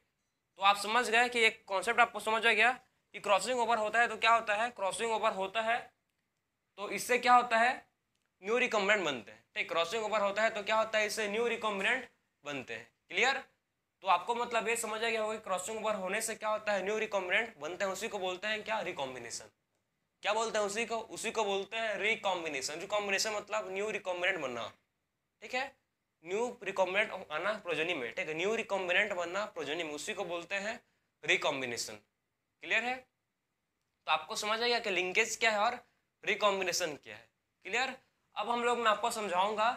तो आप समझ गए कि एक कॉन्सेप्ट आपको समझ आ गया कि क्रॉसिंग ओवर होता है तो क्या होता है, क्रॉसिंग ओवर होता है तो इससे क्या होता है, न्यू रिकॉम्बिनेंट बनते हैं, ठीक। क्रॉसिंग ओवर होता है तो क्या होता है, इससे न्यू रिकॉम्बिनेंट बनते हैं। क्लियर, तो आपको मतलब ये समझ आ गया होगा क्रॉसिंग ओवर होने से क्या होता है, न्यू रिकॉम्बिनेंट बनते हैं। उसी को बोलते हैं क्या, रिकॉम्बिनेशन। क्या बोलते हैं, उसी को बोलते हैं रिकॉम्बिनेशन। रिकॉम्बिनेशन मतलब न्यू रिकॉम्बिनेंट बनना, ठीक है, न्यू रिकॉम्बिनेंट आना प्रोजनी में, ठीक है, न्यू रिकॉम्बिनेंट बनना प्रोजनी में, उसी को बोलते हैं रिकॉम्बिनेशन। क्लियर है, तो आपको समझ आ गया कि लिंकेज क्या है और रिकॉम्बिनेशन क्या है। क्लियर, अब हम लोग, मैं आपको समझाऊंगा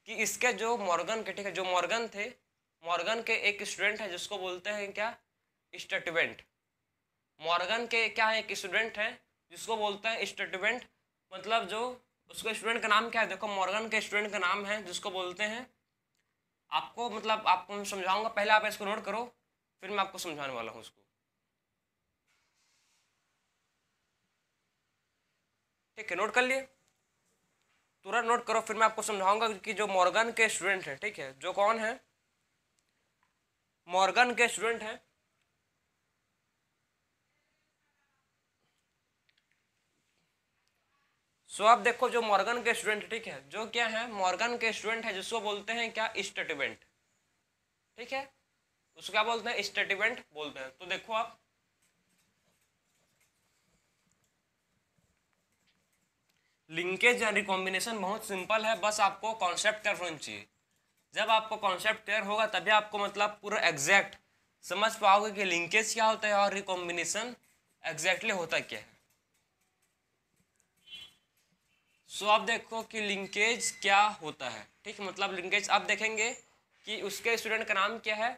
कि इसके जो मॉर्गन के, ठीक है, जो मॉर्गन थे, मॉर्गन के एक स्टूडेंट है जिसको बोलते हैं क्या, स्टेटमेंट। मॉर्गन के क्या है, एक स्टूडेंट है जिसको बोलते हैं स्टेटमेंट, मतलब जो उसके स्टूडेंट का नाम क्या है, देखो मॉर्गन के स्टूडेंट का नाम है जिसको बोलते हैं, आपको मतलब आपको मैं समझाऊंगा, पहले आप इसको नोट करो फिर मैं आपको समझाने वाला हूँ उसको, ठीक है, नोट कर लिए। तुरंत नोट करो, फिर मैं आपको समझाऊंगा कि जो मॉर्गन के स्टूडेंट हैं, ठीक है, जो कौन है, मॉर्गन के स्टूडेंट हैं, सो आप देखो जो मॉर्गन के स्टूडेंट, ठीक है, जो क्या है, मॉर्गन के स्टूडेंट है, जिसको बोलते हैं क्या, स्टेटमेंट, ठीक है, उसको क्या बोलते हैं, स्टेटमेंट बोलते हैं। तो देखो आप, लिंकेज या रिकॉम्बिनेशन बहुत सिंपल है, बस आपको कॉन्सेप्ट क्लियर होना चाहिए। जब आपको कॉन्सेप्ट क्लियर होगा तभी आपको मतलब पूरा एग्जैक्ट समझ पाओगे कि लिंकेज क्या होता है और रिकॉम्बिनेशन एग्जैक्टली होता क्या है। सो आप देखो कि लिंकेज क्या होता है, ठीक, मतलब लिंकेज आप देखेंगे कि उसके स्टूडेंट का नाम क्या है,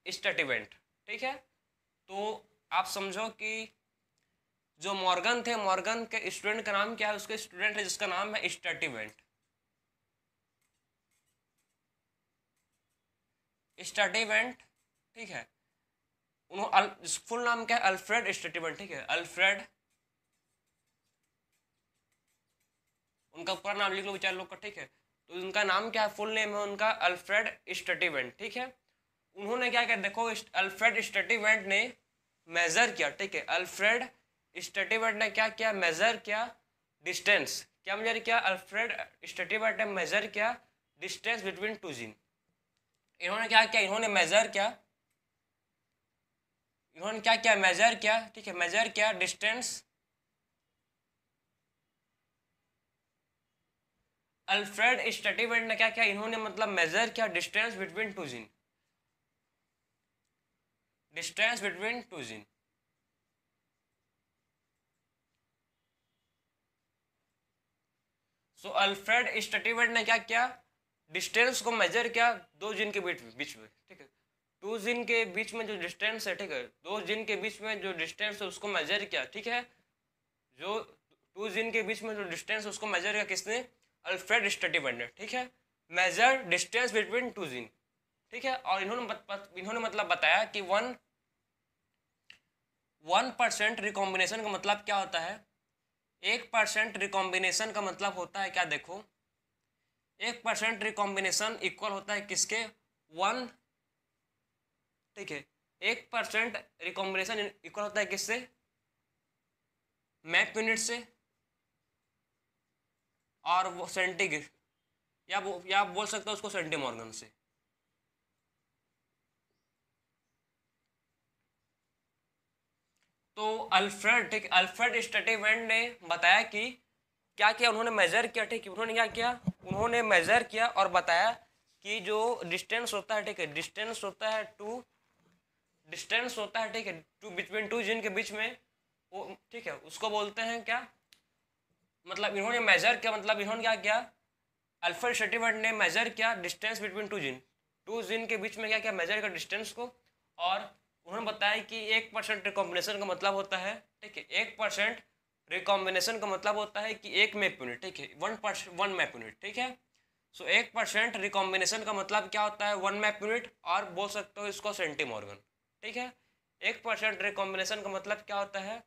स्टेटमेंट, ठीक है। तो आप समझो कि जो मॉर्गन थे, मॉर्गन के स्टूडेंट का नाम क्या है, उसके स्टूडेंट है जिसका नाम है स्टेटमेंट, स्टेटमेंट, ठीक है। उन्होंने फुल नाम क्या है, अल्फ्रेड स्टेटमेंट, ठीक है, अल्फ्रेड, उनका पूरा नाम लिख लो विचार लोग का, ठीक है। तो उनका नाम क्या है, फुल नेम है उनका अल्फ्रेड स्टेटमेंट, ठीक है। उन्होंने क्या किया, देखो अल्फ्रेड स्टेटमेंट ने मेजर किया, ठीक है, अल्फ्रेड स्टेटमेंट ने क्या किया, मेजर किया डिस्टेंस, क्या मेजर किया, अल्फ्रेड स्टेटमेंट ने मेजर किया डिस्टेंस बिटवीन टू जीन। इन्होंने क्या किया, इन्होंने मेजर किया, इन्होंने क्या किया, मेजर किया, ठीक है, मेजर किया डिस्टेंस, अल्फ्रेड स्टेटमेंट ने क्या किया, इन्होंने मतलब मेजर किया distance between two gene, distance between two gene. So Alfred Sturtevant ने क्या किया, डिस्टेंस को मेजर किया दो जीन के बीच में, ठीक है, टू जीन के बीच में जो डिस्टेंस है, ठीक है, दो जीन के बीच में जो डिस्टेंस है उसको मेजर किया, ठीक है, जो टू जीन के बीच में जो डिस्टेंस है उसको मेजर किया किसने, अल्फ्रेड स्टेटमेंट ने, ठीक है, major distance between two gene, ठीक है। और इन्होंने मतलब बताया कि 1% रिकॉम्बिनेशन का मतलब क्या होता है, 1% रिकॉम्बिनेशन का मतलब होता है क्या, देखो 1% रिकॉम्बिनेशन इक्वल होता है किसके, 1, ठीक है, 1% रिकॉम्बिनेशन इक्वल होता है किससे, मैप यूनिट से, और वो सेंटीग्रेड, या आप बोल सकते हो उसको सेंटीमॉर्गन से। तो अल्फ्रेड, ठीक, अल्फ्रेड स्टेटमेंट ने बताया कि क्या किया, उन्होंने मेजर किया, ठीक है, उन्होंने क्या किया, उन्होंने मेजर किया और बताया कि जो डिस्टेंस होता है, ठीक है, डिस्टेंस होता है टू, डिस्टेंस होता है, ठीक है, टू बिटवीन टू जिन के बीच में, वो ठीक है, उसको बोलते हैं क्या, मतलब इन्होंने मेजर किया, मतलब इन्होंने क्या किया, अल्फ्रेड स्टेटमेंट ने मेजर किया डिस्टेंस बिटवीन टू जिन के बीच में क्या किया, मेजर किया डिस्टेंस को, और उन्होंने बताया कि 1% रिकॉम्बिनेशन का मतलब होता है, ठीक है, 1% रिकॉम्बिनेशन का मतलब होता है कि एक मैप यूनिट, ठीक है, 1 मैप यूनिट, ठीक है। सो 1% रिकॉम्बिनेशन का मतलब क्या होता है, 1 मैप यूनिट, और बोल सकते हो इसको सेंटीमॉर्गन, ठीक है। 1% रिकॉम्बिनेशन का मतलब क्या होता है,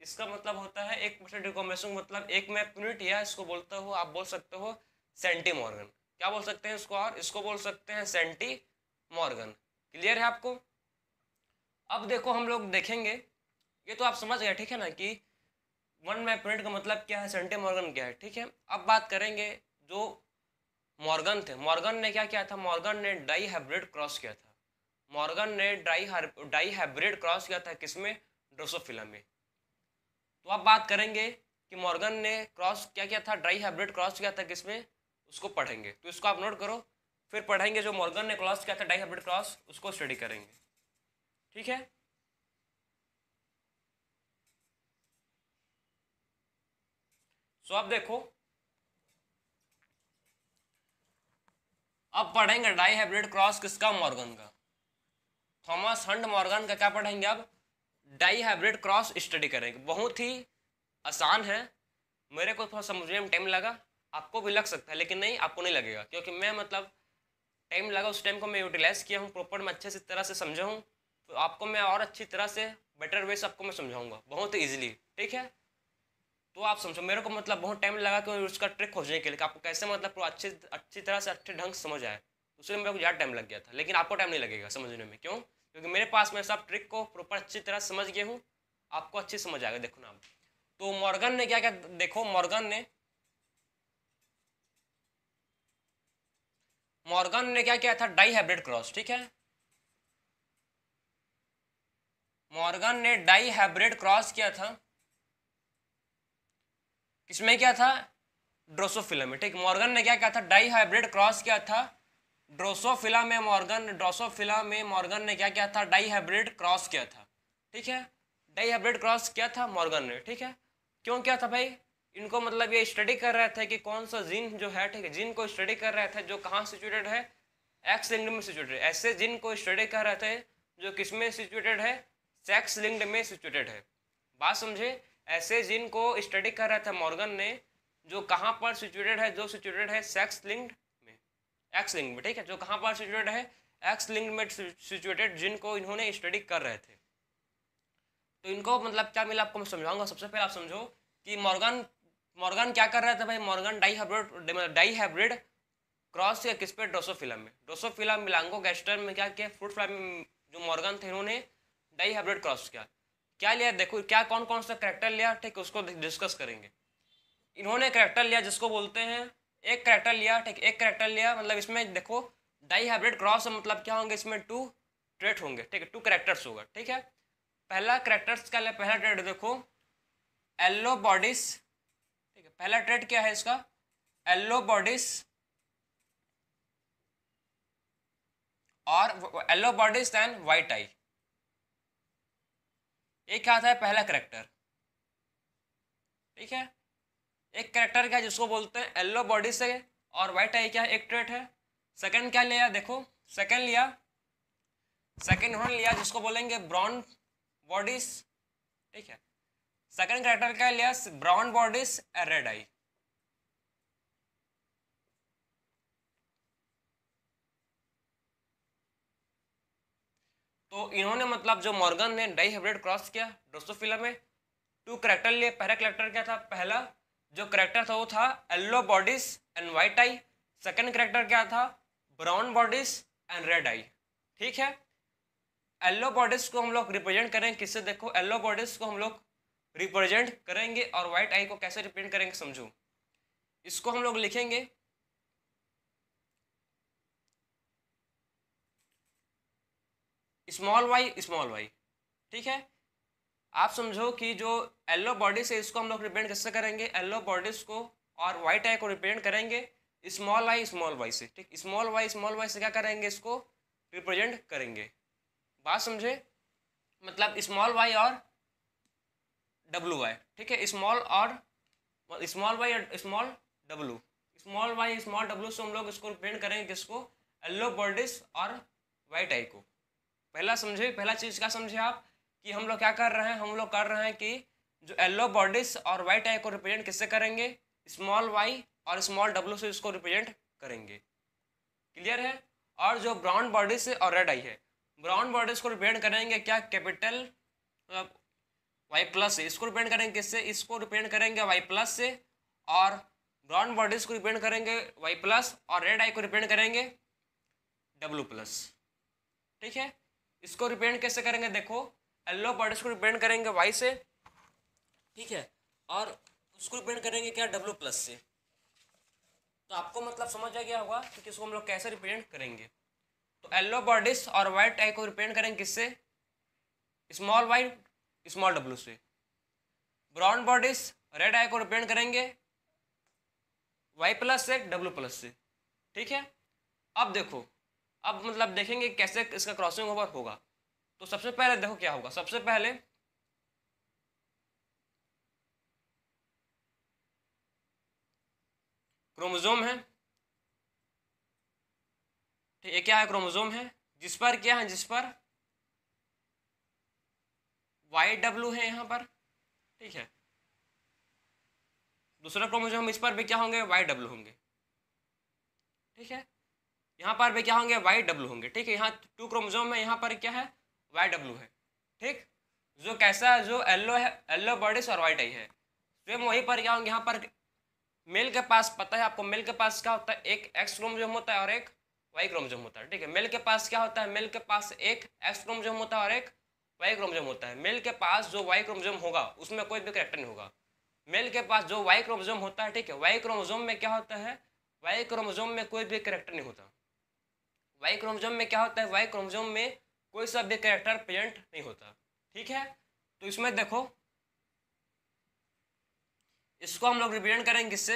इसका मतलब होता है 1% रिकॉम्बिनेशन का मतलब एक मैप यूनिट, या इसको बोलते हो, आप बोल सकते हो सेंटीमॉर्गन, क्या बोल सकते हैं इसको, और इसको बोल सकते हैं सेंटीमॉर्गन। क्लियर है आपको। अब देखो हम लोग देखेंगे, ये तो आप समझ गए, ठीक है ना, कि 1 मैप यूनिट का मतलब क्या है, सेंटीमॉर्गन क्या है, ठीक है। अब बात करेंगे जो मॉर्गन थे, मॉर्गन ने क्या किया था, मॉर्गन ने डाई हाइब्रिड क्रॉस किया था, मॉर्गन ने डाई हाइब्रिड क्रॉस किया था किसमें, ड्रोसोफिला में। तो आप बात करेंगे कि मॉर्गन ने क्रॉस क्या किया था, डाई हाइब्रिड क्रॉस किया था किसमें, उसको पढ़ेंगे, तो इसको आप नोट करो, फिर पढ़ेंगे जो मॉर्गन ने क्रॉस किया था डाई हाइब्रिड क्रॉस, उसको स्टडी करेंगे, ठीक है। सो आप देखो, अब पढ़ेंगे डाई हाइब्रिड क्रॉस किसका, मॉर्गन का, थॉमस हंट मॉर्गन का क्या पढ़ेंगे अब, डाई हाइब्रिड क्रॉस स्टडी करेंगे। बहुत ही आसान है, मेरे को थोड़ा समझने में टाइम लगा, आपको भी लग सकता है, लेकिन नहीं, आपको नहीं लगेगा, क्योंकि मैं मतलब टाइम लगा, उस टाइम को मैं यूटिलाइज किया हूँ, प्रॉपर मैं अच्छे से तरह से समझा हूँ, तो आपको मैं और अच्छी तरह से बेटर वे से आपको मैं समझाऊंगा बहुत ईजिली, ठीक है। तो आप समझो, मेरे को मतलब बहुत टाइम लगा कि उसका ट्रिक खोजने के लिए, कि आपको कैसे मतलब पूरा अच्छी तरह से अच्छे ढंग से समझ आए, उसके लिए मेरे को ज़्यादा टाइम लग गया था, लेकिन आपको टाइम नहीं लगेगा समझने में। क्यों? क्योंकि मेरे पास मैं सब ट्रिक को प्रॉपर अच्छी तरह समझ गया हूँ, आपको अच्छी समझ आएगा। देखो ना आप, तो मॉर्गन ने क्या क्या, देखो मॉर्गन ने क्या किया था, डाई हाइब्रिड क्रॉस, ठीक है। मॉर्गन ने डाई हाइब्रिड क्रॉस किया था, किसमें किया था, ड्रोसोफिला में, ठीक। मॉर्गन ने क्या किया था, डाई हाइब्रिड क्रॉस किया था ड्रोसोफिला में। मॉर्गन ने क्या किया था, डाई हाइब्रिड क्रॉस किया था, ठीक है। डाई हाइब्रिड क्रॉस किया था मॉर्गन ने, ठीक है। क्यों किया था भाई, इनको मतलब ये स्टडी कर रहे थे कि कौन सा जीन जो है, ठीक है, जीन को स्टडी कर रहे थे जो कहाँ सिचुएटेड है, एक्स लिंक्ड में सिचुएटेड है। ऐसे जीन को स्टडी कर रहे थे जो किसमें सिचुएटेड है, सेक्स लिंक्ड में सिचुएटेड है। बात समझे, ऐसे जीन को स्टडी कर रहा था मॉर्गन ने जो कहाँ पर सिचुएटेड है, जो सिचुएटेड है सेक्स लिंक्ड में, एक्स लिंक्ड में, ठीक है, जो कहाँ पर सिचुएटेड है, एक्स लिंक्ड में सिचुएटेड जीन को इन्होंने स्टडी कर रहे थे। तो इनको मतलब क्या मिला आपको मैं समझाऊंगा। सबसे पहले आप समझो कि मॉर्गन क्या कर रहा था भाई, मॉर्गन डाई हाइब्रिड क्रॉस या किस पे, ड्रोसोफिला में। ड्रोसोफिला मिलांगो गैस्टर में क्या किया, फ्रूट फ्लाई में जो मॉर्गन थे इन्होंने डाई हाइब्रिड क्रॉस किया। क्या लिया, देखो क्या कौन कौन सा करेक्टर लिया, ठीक, उसको डिस्कस करेंगे। इन्होंने करेक्टर लिया जिसको बोलते हैं, एक करेक्टर लिया, ठीक, एक करेक्टर लिया, मतलब इसमें देखो डाई हाइब्रिड क्रॉस मतलब क्या होंगे, इसमें 2 ट्रेट होंगे, ठीक है, 2 करेक्टर्स होगा, ठीक है। पहला करेक्टर्स क्या लिया, पहला ट्रेट देखो एलो बॉडीज, ठीक है, पहला ट्रेट क्या है इसका, एलो बॉडीज, और एलो बॉडीज एंड वाइट आई, एक क्या आता है पहला करेक्टर, ठीक है। एक करेक्टर क्या है जिसको बोलते हैं येलो बॉडी से, और वाइट आई क्या है, एक ट्रेट है। सेकंड क्या लिया, देखो सेकंड उन्होंने लिया जिसको बोलेंगे ब्राउन बॉडीज, ठीक है। सेकंड करेक्टर क्या लिया, ब्राउन बॉडीज एंड रेड आई। तो इन्होंने मतलब जो मॉर्गन ने डाई हाइब्रिड क्रॉस किया ड्रोसोफिला में, 2 करेक्टर लिए। पहला करेक्टर क्या था, पहला जो करेक्टर था वो था yellow bodies and white I. Second character क्या था, ब्राउन बॉडीज एंड रेड आई, ठीक है। येलो बॉडीज को हम लोग रिप्रेजेंट करेंगे किससे, देखो येलो बॉडीज को हम लोग रिप्रेजेंट करेंगे, और वाइट आई को कैसे रिप्रेजेंट करेंगे समझो। इसको हम लोग लिखेंगे स्मॉल वाई, ठीक है। आप समझो कि जो येलो बॉडीज है इसको हम लोग रिप्रेजेंट कैसे करेंगे, येलो बॉडीज को और वाइट आई को रिप्रेजेंट करेंगे स्मॉल वाई से, ठीक। स्मॉल वाई से क्या करेंगे, इसको रिप्रेजेंट करेंगे। बात समझे, मतलब स्मॉल वाई और डब्लू वाई, ठीक है, स्मॉल वाई और स्मॉल वाई स्मॉल डब्लू से हम लोग इसको रिप्रेजेंट करेंगे किसको, येलो बॉडीज और वाइट आई को। पहला समझे, पहला चीज़ क्या समझे आप, कि हम लोग क्या कर रहे हैं, हम लोग कर रहे हैं कि जो येलो बॉडीज और वाइट आई को रिप्रेजेंट किससे करेंगे, स्मॉल वाई और स्मॉल डब्लू से इसको रिप्रेजेंट करेंगे। क्लियर है। और जो ब्राउन बॉडीज है और रेड आई है, ब्राउन बॉडीज को रिप्रेजेंट करेंगे क्या, कैपिटल वाई प्लस से। इसको रिप्रेजेंट करेंगे किससे, इसको रिप्रेजेंट करेंगे वाई प्लस से। और ब्राउन बॉडीज को रिप्रेजेंट करेंगे वाई प्लस, और रेड आई को रिप्रेजेंट करेंगे डब्लू प्लस, ठीक है। इसको रिप्रेजेंट कैसे करेंगे, देखो येलो बॉडीज को रिप्रेजेंट करेंगे वाई से, ठीक है, और उसको रिप्रेजेंट करेंगे क्या, डब्लू प्लस से। तो आपको मतलब समझ आ गया होगा कि किसको हम लोग कैसे रिप्रेजेंट करेंगे। तो येलो बॉडीज और वाइट आई को रिप्रेजेंट करेंगे किससे, स्मॉल वाई स्मॉल डब्लू से। ब्राउन बॉडीज रेड आई को रिप्रेजेंट करेंगे वाई प्लस से, डब्लू प्लस से, ठीक है। अब देखो, अब मतलब देखेंगे कैसे इसका क्रॉसिंग ओवर होगा। तो सबसे पहले देखो क्या होगा, सबसे पहले क्रोमोसोम है, ठीक है, क्या है, क्रोमोसोम है, जिस पर क्या है, जिस पर वाई डब्लू है यहाँ पर, ठीक है। दूसरा क्रोमोसोम इस पर भी क्या होंगे, वाई डब्लू होंगे, ठीक है। यहाँ पर भी क्या होंगे, वाई डब्लू होंगे, ठीक है। यहाँ 2 क्रोमोसोम है, यहाँ पर क्या है, वाई डब्लू है, ठीक। जो कैसा, जो येलो है, येलो बॉडीज और वाइट आई है। सेम वहीं पर क्या होंगे, यहाँ पर मेल के पास पता है आपको, मेल के पास क्या होता है, एक एक्स क्रोमोसोम होता है और एक वाई क्रोमोसोम होता है, ठीक है। मेल के पास क्या होता है, मेल के पास एक एक्स क्रोमोसोम होता है और एक वाई क्रोमोसोम होता है। मेल के पास जो वाई क्रोमोसोम होगा उसमें कोई भी कैरेक्टर नहीं होगा। मेल के पास जो वाई क्रोमोसोम होता है, ठीक है, वाई क्रोमोसोम में क्या होता है, वाई क्रोमोसोम में कोई भी कैरेक्टर नहीं होता। वाई क्रोमोसोम में क्या होता है, वाई क्रोमोसोम में कोई सा भी कैरेक्टर प्रेजेंट नहीं होता, ठीक है। तो इसमें देखो, इसको हम लोग रिप्रेजेंट करेंगे किससे,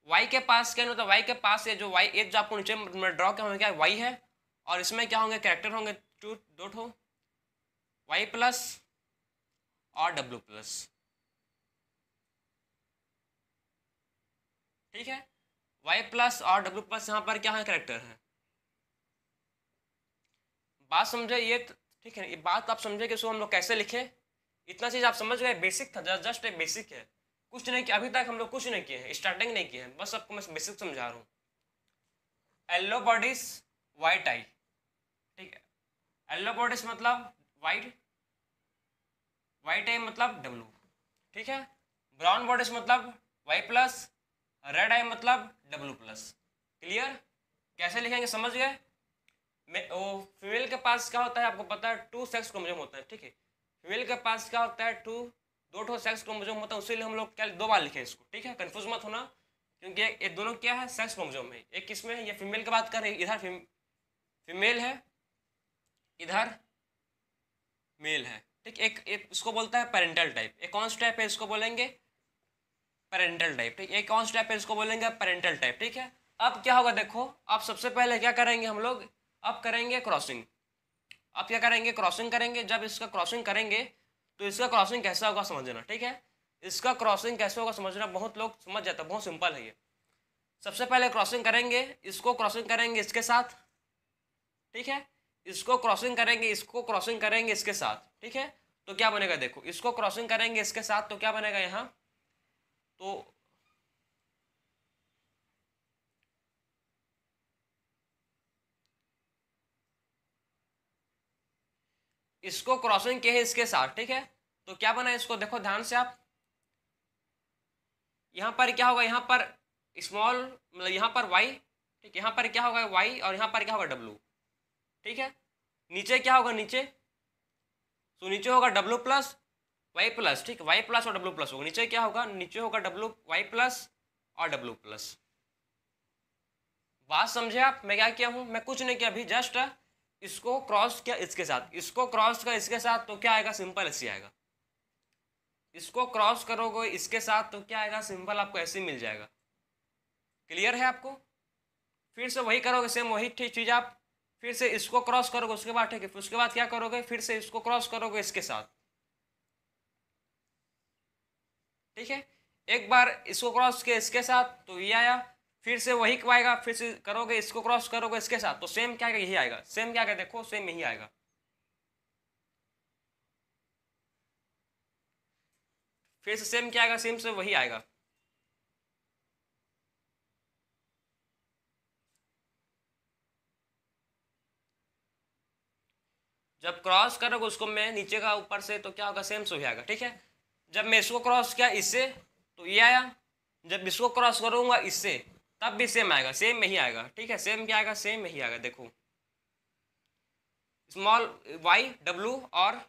वाई के पास क्या नहीं होता, वाई के पास ये जो वाई एक जो आपको नीचे ड्रॉ क्या होंगे, क्या वाई है, और इसमें क्या होंगे, कैरेक्टर होंगे दो ठो, वाई प्लस और डब्ल्यू प्लस, ठीक है। वाई प्लस और डब्ल्यू प्लस यहाँ पर क्या है, कैरेक्टर है। बात समझे ये, ठीक है, ये बात आप समझे कि इसको हम लोग कैसे लिखे, इतना चीज आप समझ गए, बेसिक था, जस्ट एक बेसिक है, कुछ नहीं किया अभी तक हम लोग, कुछ नहीं किए हैं, स्टार्टिंग नहीं किए हैं, बस आपको मैं बेसिक समझा रहा हूँ। येलो बॉडीज वाइट आई, ठीक है, येलो बॉडीज मतलब वाइट, वाइट आई मतलब डब्लू, ठीक है। ब्राउन बॉडीज मतलब वाई प्लस, रेड आई मतलब डब्लू प्लस। क्लियर, कैसे लिखेंगे समझ गए। वो फीमेल के पास क्या होता है आपको पता है, टू सेक्स क्रोमोसोम होता है, ठीक है। फीमेल के पास क्या होता है, दो ठो सेक्स क्रोमोसोम होता है, उसीलिए हम लोग क्या दो बार लिखे इसको, ठीक है, कंफ्यूज मत होना, क्योंकि ये दोनों क्या है, सेक्स क्रोमोसोम है। एक किसमें है, ये फीमेल की बात कर रही है, इधर फीमेल है, इधर मेल है, ठीक। एक इसको बोलता है पेरेंटल टाइप, एक कौन सा टाइप है, इसको बोलेंगे पेरेंटल टाइप, ठीक। एक कौन सा टाइप है, इसको बोलेंगे पेरेंटल टाइप, ठीक है। अब क्या होगा देखो, अब सबसे पहले क्या करेंगे हम लोग, अब करेंगे क्रॉसिंग। अब क्या करेंगे, क्रॉसिंग करेंगे। जब इसका क्रॉसिंग करेंगे तो इसका क्रॉसिंग कैसा होगा समझना, ठीक है। इसका क्रॉसिंग कैसे होगा समझना, बहुत लोग समझ जाता है, बहुत सिंपल है ये। सबसे पहले क्रॉसिंग करेंगे, इसको क्रॉसिंग करेंगे इसके साथ, ठीक है। इसको क्रॉसिंग करेंगे, इसको क्रॉसिंग करेंगे इसके साथ, ठीक है। तो क्या बनेगा देखो, इसको क्रॉसिंग करेंगे इसके साथ तो क्या बनेगा यहाँ, तो इसको क्रॉसिंग किया है इसके साथ, ठीक है। तो क्या बना इसको देखो ध्यान से आप, यहाँ पर क्या होगा, यहाँ पर स्मॉल मतलब यहाँ पर वाई, ठीक, यहाँ पर क्या होगा वाई और यहाँ पर क्या होगा डब्लू, ठीक है। नीचे क्या होगा, नीचे तो नीचे होगा डब्लू प्लस वाई प्लस, ठीक, वाई प्लस और डब्लू प्लस होगा। नीचे क्या होगा, नीचे होगा डब्लू वाई प्लस और डब्लू प्लस। बात समझे आप, मैं क्या किया हूँ, मैं कुछ नहीं किया अभी, जस्ट इसको क्रॉस किया इसके साथ, इसको क्रॉस किया इसके साथ तो क्या आएगा, सिंपल ऐसे आएगा। इसको क्रॉस करोगे इसके साथ तो क्या आएगा, सिंपल आपको ऐसे मिल जाएगा। क्लियर है आपको, फिर से वही करोगे, सेम वही चीज आप फिर से इसको क्रॉस करोगे उसके बाद, ठीक है, फिर उसके बाद क्या करोगे, फिर से इसको क्रॉस करोगे इसके साथ, ठीक है। एक बार इसको क्रॉस किया इसके साथ तो ये आया, फिर से वही आएगा, फिर से करोगे इसको क्रॉस करोगे इसके साथ तो सेम क्या आएगा, यही आएगा, सेम क्या आएगा देखो, सेम यही आएगा। फिर से सेम क्या आएगा, सेम से वही आएगा। जब क्रॉस करोगे उसको मैं नीचे का ऊपर से तो क्या होगा, सेम से वही आएगा, ठीक है। जब मैं इसको क्रॉस किया इससे तो ये आया, जब इसको क्रॉस करूंगा इससे तब भी सेम आएगा, सेम में ही आएगा, ठीक है। सेम क्या आएगा, सेम में ही आएगा। देखो स्मॉल वाई डब्लू और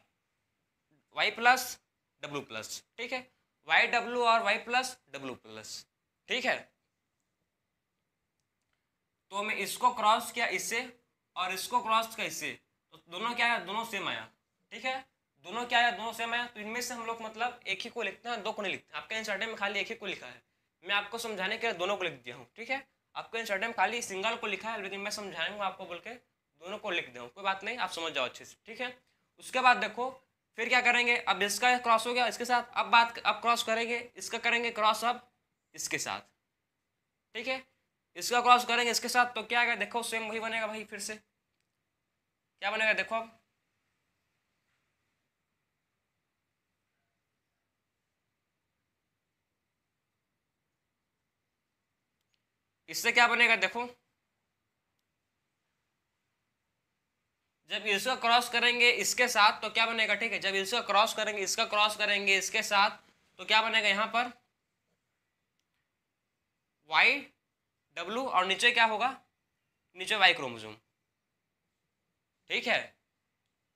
वाई प्लस डब्लू प्लस, ठीक है, वाई डब्लू और वाई प्लस डब्लू प्लस, ठीक है। तो मैं इसको क्रॉस किया इससे और इसको क्रॉस किया इससे तो दोनों क्या आया, दोनों सेम आया, ठीक है। दोनों क्या आया, दोनों सेम आया। तो इनमें से हम लोग मतलब एक ही को लिखते हैं, दो को नहीं लिखते। आपके इंसर्टे में खाली एक ही को लिखा है, मैं आपको समझाने के लिए दोनों को लिख दिया हूँ, ठीक है। आपको इंसर्टे में खाली सिंगल को लिखा है, लेकिन मैं समझाऊंगा आपको बोल के दोनों को लिख दिया हूँ, कोई बात नहीं, आप समझ जाओ अच्छे से, ठीक है। उसके बाद देखो फिर क्या करेंगे, अब इसका क्रॉस हो गया इसके साथ, अब क्रॉस करेंगे इसका, करेंगे क्रॉस अब इसके साथ, ठीक है। इसका क्रॉस करेंगे इसके साथ तो क्या आएगा देखो, सेम वही बनेगा भाई। फिर से क्या बनेगा देखो, अब इससे क्या बनेगा देखो, जब इसका क्रॉस करेंगे इसके साथ तो क्या बनेगा, ठीक है, जब इसका क्रॉस करेंगे, इसका क्रॉस करेंगे इसके साथ तो क्या बनेगा यहाँ पर वाई डब्ल्यू और नीचे क्या होगा, नीचे वाई क्रोमोसोम, ठीक है।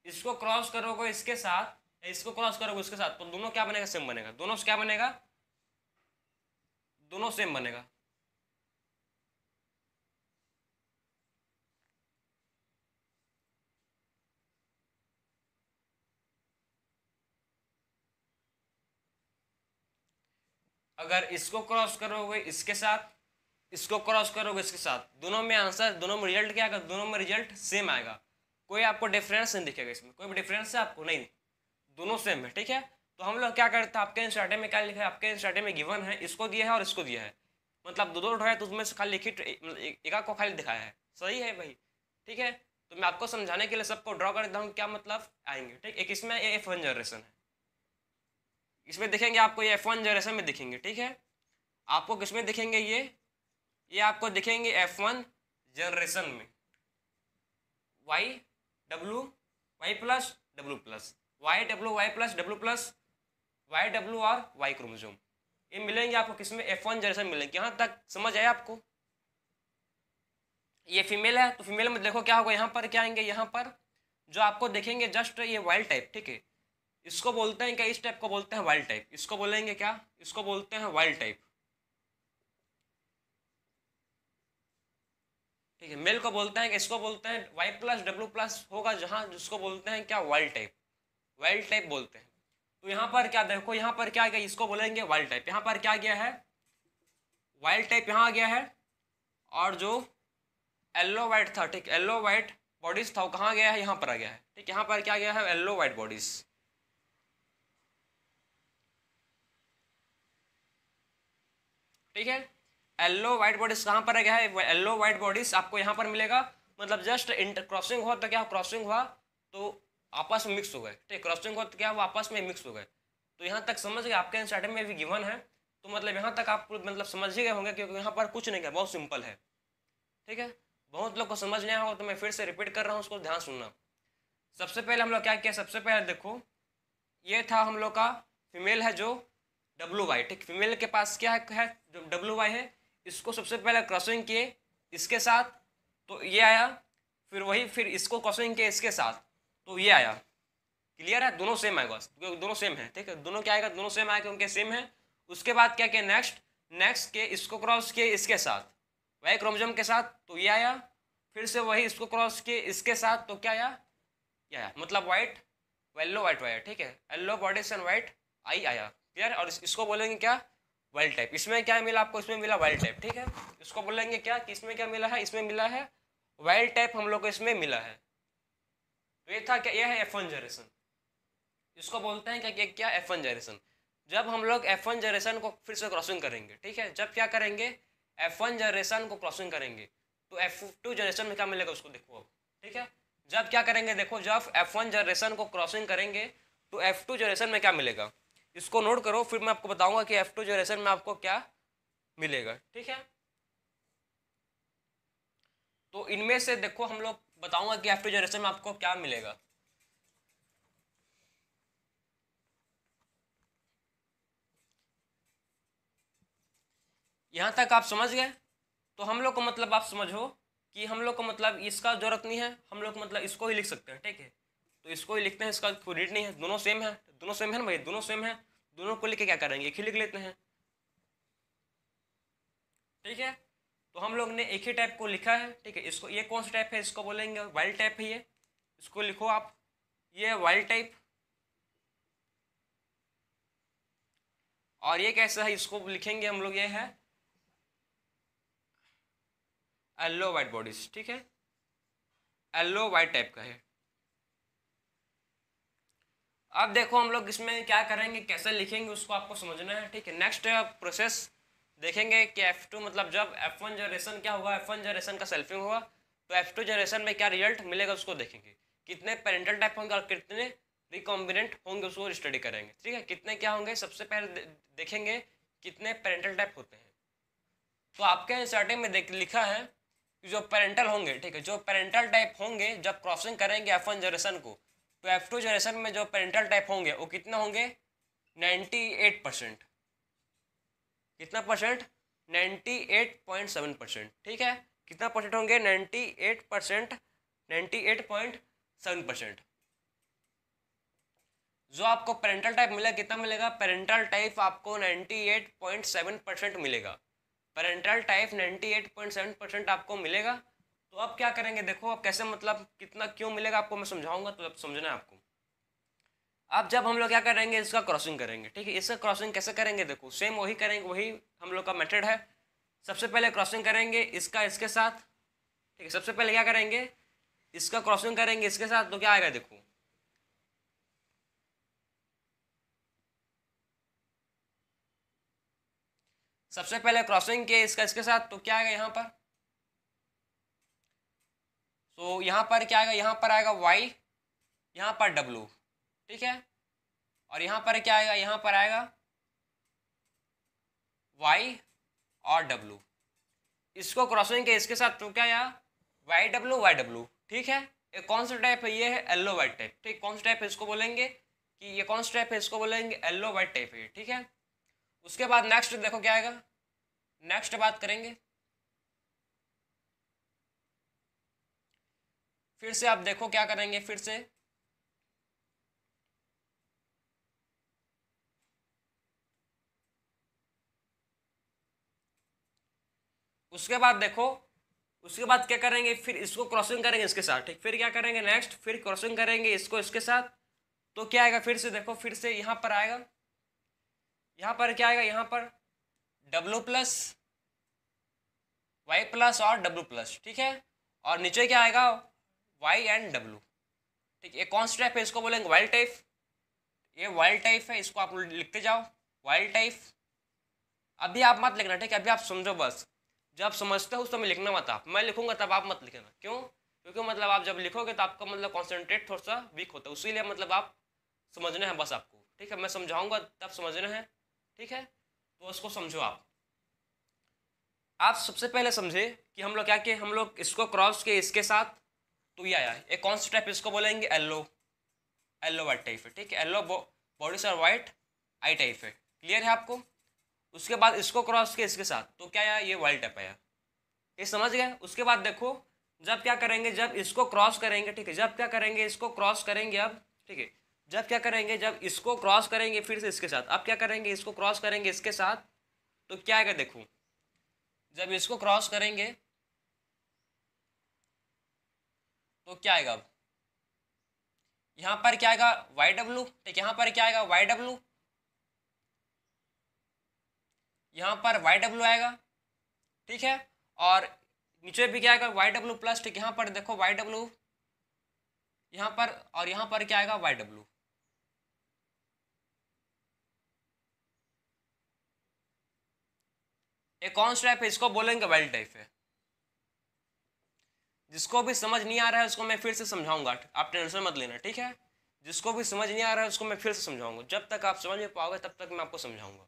इसको क्रॉस करोगे इसके साथ, इसको क्रॉस करोगे इसके साथ तो दोनों क्या बनेगा, सेम बनेगा, दोनों से क्या बनेगा, दोनों सेम बनेगा। अगर इसको क्रॉस करोगे इसके साथ, इसको क्रॉस करोगे इसके साथ, दोनों में आंसर, दोनों में रिजल्ट क्या आएगा, दोनों में रिजल्ट सेम आएगा, कोई आपको डिफरेंस नहीं दिखेगा इसमें, कोई भी डिफरेंस है आपको नहीं, दोनों सेम है, ठीक है। तो हम लोग क्या करते हैं, आपके इंस्टार्टे में क्या लिखा है, आपके इंस्टार्टे में गिवन है, इसको दिया है और इसको दिया है, मतलब दो दो उठाया तो उसमें से खाली एक को खाली दिखाया है, सही है भाई, ठीक है। तो मैं आपको समझाने के लिए सबको ड्रॉ कर देता हूँ, क्या मतलब आएंगे, ठीक। एक इसमें F1 जनरेशन है, इसमें दिखेंगे आपको ये F1 जनरेशन में दिखेंगे, ठीक है। आपको किसमें दिखेंगे ये आपको दिखेंगे F1 जनरेशन में, Y W Y plus W plus Y W Y plus W plus Y W और वाई क्रोमोसोम, ये मिलेंगे आपको किसमें, F1 जनरेशन मिलेंगे। यहाँ तक समझ आया आपको। ये फीमेल है तो फीमेल में देखो क्या होगा, यहाँ पर क्या आएंगे, यहाँ पर जो आपको देखेंगे जस्ट ये वाइल्ड टाइप, ठीक है, इसको बोलते हैं क्या, इस टाइप को बोलते हैं वाइल्ड टाइप, इसको बोलेंगे क्या, इसको बोलते हैं वाइल्ड टाइप, ठीक है। मेल को बोलते हैं, इसको बोलते हैं वाई प्लस डब्ल्यू प्लस होगा जहाँ, जिसको बोलते हैं क्या, वाइल्ड टाइप, वाइल्ड टाइप बोलते हैं। तो यहाँ पर क्या देखो, यहाँ पर क्या गया, इसको बोलेंगे वाइल्ड टाइप, यहाँ पर क्या गया है, वाइल्ड टाइप यहाँ आ गया है, और जो येलो वाइट था, ठीक, येलो वाइट बॉडीज था वो कहाँ गया है, यहाँ पर आ गया है, ठीक, यहाँ पर क्या गया है, येलो वाइट बॉडीज, ठीक है। येलो व्हाइट बॉडीज कहाँ पर गया है, येलो व्हाइट बॉडीज आपको यहाँ पर मिलेगा, मतलब जस्ट इंटर क्रॉसिंग हुआ तो क्या, क्रॉसिंग हुआ तो आपस में मिक्स हो गए, ठीक, क्रॉसिंग हुआ तो क्या हुआ, आपस में मिक्स हो गए। तो यहाँ तक समझ गए, आपके स्टार्टिंग में भी गिवन है, तो मतलब यहाँ तक आप मतलब समझ ही गए होंगे, क्योंकि यहाँ पर कुछ नहीं है, बहुत सिंपल है, ठीक है। बहुत लोग को समझ नहीं आया हो तो मैं फिर से रिपीट कर रहा हूँ, उसको ध्यान सुनना। सबसे पहले हम लोग क्या किया, सबसे पहले देखो ये था हम लोग का फीमेल है जो डब्लू वाई, ठीक, फीमेल के पास क्या है जो डब्लू वाई है, इसको सबसे पहले क्रॉसिंग किए इसके साथ तो ये आया, फिर वही फिर इसको क्रॉसिंग किए इसके साथ तो ये आया, क्लियर है, दोनों सेम आएगा, दोनों सेम है, ठीक है, दोनों क्या आएगा, दोनों सेम आएगा क्योंकि सेम है। उसके बाद क्या किया, नेक्स्ट के इसको क्रॉस किए इसके साथ वाई क्रोमोसोम के साथ तो ये आया, फिर से वही इसको क्रॉस किए इसके साथ तो क्या आया, ये आया, मतलब वाइट येलो वाइट वाया, ठीक है, येलो बॉडीज एंड वाइट आई आया, क्लियर। और इसको बोलेंगे क्या, वाइल्ड टाइप। इसमें क्या मिला आपको, इसमें मिला वाइल्ड टाइप, ठीक है। इसको बोलेंगे क्या कि इसमें क्या मिला है, इसमें मिला है वाइल्ड टाइप, हम लोग को इसमें मिला है। तो ये था क्या, ये है F1 जनरेशन, इसको बोलते हैं क्या, क्या F1 जनरेशन। जब हम लोग F1 जनरेशन को फिर से क्रॉसिंग करेंगे, ठीक है, जब क्या करेंगे F1 जनरेशन को क्रॉसिंग करेंगे तो F2 जनरेशन में क्या मिलेगा उसको देखो अब, ठीक है। जब क्या करेंगे देखो, जब F1 जनरेशन को क्रॉसिंग करेंगे तो F2 जनरेशन में क्या मिलेगा, इसको नोट करो, फिर मैं आपको बताऊंगा कि F2 जनरेशन में आपको क्या मिलेगा, ठीक है। तो इनमें से देखो हम लोग बताऊंगा कि F2 जनरेशन में आपको क्या मिलेगा। यहाँ तक आप समझ गए, तो हम लोग को मतलब आप समझो कि हम लोग को मतलब इसका जरूरत नहीं है, हम लोग मतलब इसको ही लिख सकते हैं, ठीक है, तो इसको ही लिखते हैं, इसका कोई नीड नहीं है, दोनों सेम है, दोनों सेम है ना भाई, दोनों सेम है, दोनों को लिख के क्या करेंगे, एक ही लिख लेते हैं, ठीक है। तो हम लोग ने एक ही टाइप को लिखा है, ठीक है, इसको ये कौन सा टाइप है, इसको बोलेंगे वाइल्ड टाइप है, ये इसको लिखो आप, ये वाइल्ड टाइप, और ये कैसा है, इसको लिखेंगे हम लोग, ये है येलो वाइट बॉडीज, ठीक है, येलो वाइट टाइप का है। अब देखो हम लोग इसमें क्या करेंगे, कैसे लिखेंगे उसको आपको समझना है, ठीक है। नेक्स्ट प्रोसेस देखेंगे कि F2 मतलब जब F1 जनरेशन क्या होगा, F1 जनरेशन का सेल्फिंग होगा तो F2 जनरेशन में क्या रिजल्ट मिलेगा उसको देखेंगे, कितने पेरेंटल टाइप होंगे और कितने रिकॉम्बिनेंट होंगे उसको स्टडी करेंगे, ठीक है, कितने क्या होंगे, सबसे पहले देखेंगे कितने पेरेंटल टाइप होते हैं। तो आपके स्टार्टिंग में लिखा है जो पेरेंटल होंगे, ठीक है, जो पेरेंटल टाइप होंगे जब क्रॉसिंग करेंगे F1 जनरेशन को, तो F2 जनरेशन में जो पेरेंटल टाइप होंगे वो कितना होंगे 98%। कितना परसेंट? 98.7%। ठीक है, कितना परसेंट होंगे? 98%, 98.7%। जो आपको पेरेंटल टाइप मिलेगा कितना मिलेगा? पेरेंटल टाइप आपको 98.7% मिलेगा। पेरेंटल टाइप 98.7% आपको मिलेगा। तो अब क्या करेंगे, देखो अब कैसे, मतलब कितना क्यों मिलेगा आपको मैं समझाऊंगा, तो अब समझना है आपको। अब जब हम लोग क्या करेंगे, इसका क्रॉसिंग करेंगे, ठीक है, इसका क्रॉसिंग कैसे करेंगे, देखो सेम वही करेंगे, वही हम लोग का मेथड है। सबसे पहले क्रॉसिंग करेंगे इसका इसके साथ, ठीक है, सबसे पहले क्या करेंगे, इसका क्रॉसिंग करेंगे इसके साथ, तो क्या आएगा देखो, सबसे पहले क्रॉसिंग के इसका इसके साथ, तो क्या आएगा यहाँ पर, तो यहाँ पर क्या आएगा, यहाँ पर आएगा y, यहाँ पर w, ठीक है, और यहाँ पर क्या आएगा, यहाँ पर आएगा y और w। इसको क्रॉसिंग के इसके साथ, तो क्या आया y w, ठीक है। एक कौन सा टाइप है, ये है येलो वाइट टाइप, ठीक, कौन सा टाइप है इसको बोलेंगे कि ये कौन सा टाइप है, इसको बोलेंगे येलो वाइट टाइप है, ठीक है। उसके बाद नेक्स्ट देखो क्या आएगा, नेक्स्ट बात करेंगे, फिर से आप देखो क्या करेंगे, फिर से उसके बाद देखो, उसके बाद क्या करेंगे, फिर इसको क्रॉसिंग करेंगे इसके साथ, ठीक, फिर क्या करेंगे नेक्स्ट, फिर क्रॉसिंग करेंगे इसको इसके साथ, तो क्या आएगा, फिर से देखो, फिर से यहाँ पर आएगा, यहाँ पर क्या आएगा, यहाँ पर w प्लस y प्लस और w प्लस, ठीक है, और नीचे क्या आएगा y एंड w, ठीक, ये कौन सा टाइप है, इसको बोलेंगे वाइल्ड टाइप, ये वाइल्ड टाइप है, इसको आप लिखते जाओ वाइल्ड टाइप। अभी आप मत लिखना, ठीक है, अभी आप समझो बस, जब समझते हो उस समय लिखना मत, आप मैं लिखूंगा तब आप मत लिखना, क्यों? क्योंकि मतलब आप जब लिखोगे तो आपका मतलब कॉन्सेंट्रेट थोड़ा सा वीक होता है, उसीलिए मतलब आप समझना है बस आपको, ठीक है, मैं समझाऊंगा तब समझना है, ठीक है, तो उसको समझो आप सबसे पहले समझे कि हम लोग क्या किए, हम लोग इसको क्रॉस किए इसके साथ, तो ये आया एक कौन सा टाइप, इसको बोलेंगे येलो, येलो वाइट टाइप है, ठीक है, येलो बॉडी से वाइट आई टाइप है, क्लियर है आपको। उसके बाद इसको क्रॉस किया इसके साथ, तो क्या आया, ये वाइल्ड टाइप आया, ये समझ गए। उसके बाद देखो जब क्या करेंगे, जब इसको क्रॉस करेंगे, ठीक है, जब क्या करेंगे इसको क्रॉस करेंगे अब, ठीक है, जब क्या करेंगे, जब इसको क्रॉस करेंगे फिर से इसके साथ, अब क्या करेंगे, इसको क्रॉस करेंगे इसके साथ, तो क्या आएगा देखो, जब इसको क्रॉस करेंगे तो क्या आएगा, अब यहाँ पर क्या आएगा YW, ठीक, यहाँ पर क्या आएगा YW, यहाँ पर YW आएगा, ठीक है, और नीचे भी क्या आएगा YW प्लस, ठीक, यहाँ पर देखो YW, यहाँ पर, और यहाँ पर क्या आएगा YW। एक कौन सा टाइप है, इसको बोलेंगे वाइल्ड टाइप है। जिसको भी समझ नहीं आ रहा है उसको मैं फिर से समझाऊंगा, आप टेंशन मत लेना, ठीक है, जिसको भी समझ नहीं आ रहा है उसको मैं फिर से समझाऊंगा, जब तक आप समझ नहीं पाओगे तब तक मैं आपको समझाऊंगा।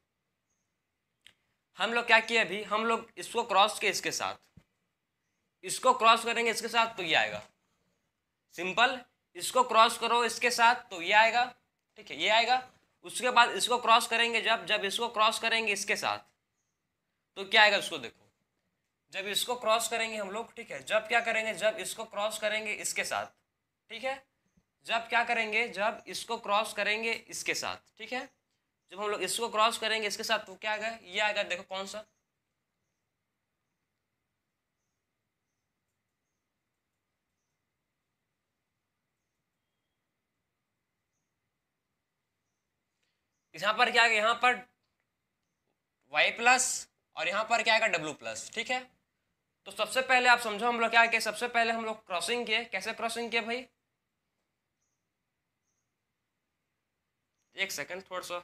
हम लोग क्या किए अभी, हम लोग इसको क्रॉस किए इसके साथ, इसको क्रॉस करेंगे इसके साथ, तो ये आएगा सिंपल, इसको क्रॉस करो इसके साथ, तो ये आएगा, ठीक है, ये आएगा। उसके बाद इसको क्रॉस करेंगे, जब जब इसको क्रॉस करेंगे इसके साथ, तो क्या आएगा, उसको देखो, जब इसको क्रॉस करेंगे हम लोग, ठीक है, जब क्या करेंगे, जब इसको क्रॉस करेंगे इसके साथ, ठीक है, जब क्या करेंगे, जब इसको क्रॉस करेंगे इसके साथ, ठीक है, जब हम लोग इसको क्रॉस करेंगे इसके साथ, तो क्या आएगा, ये आएगा, देखो कौन सा, यहाँ पर क्या आएगा, यहाँ पर y प्लस, और यहाँ पर क्या आएगा W प्लस, ठीक है। तो सबसे पहले आप समझो हम लोग क्या किए, सबसे पहले हम लोग क्रॉसिंग किए, कैसे क्रॉसिंग किए भाई, एक सेकंड थोड़ा सा,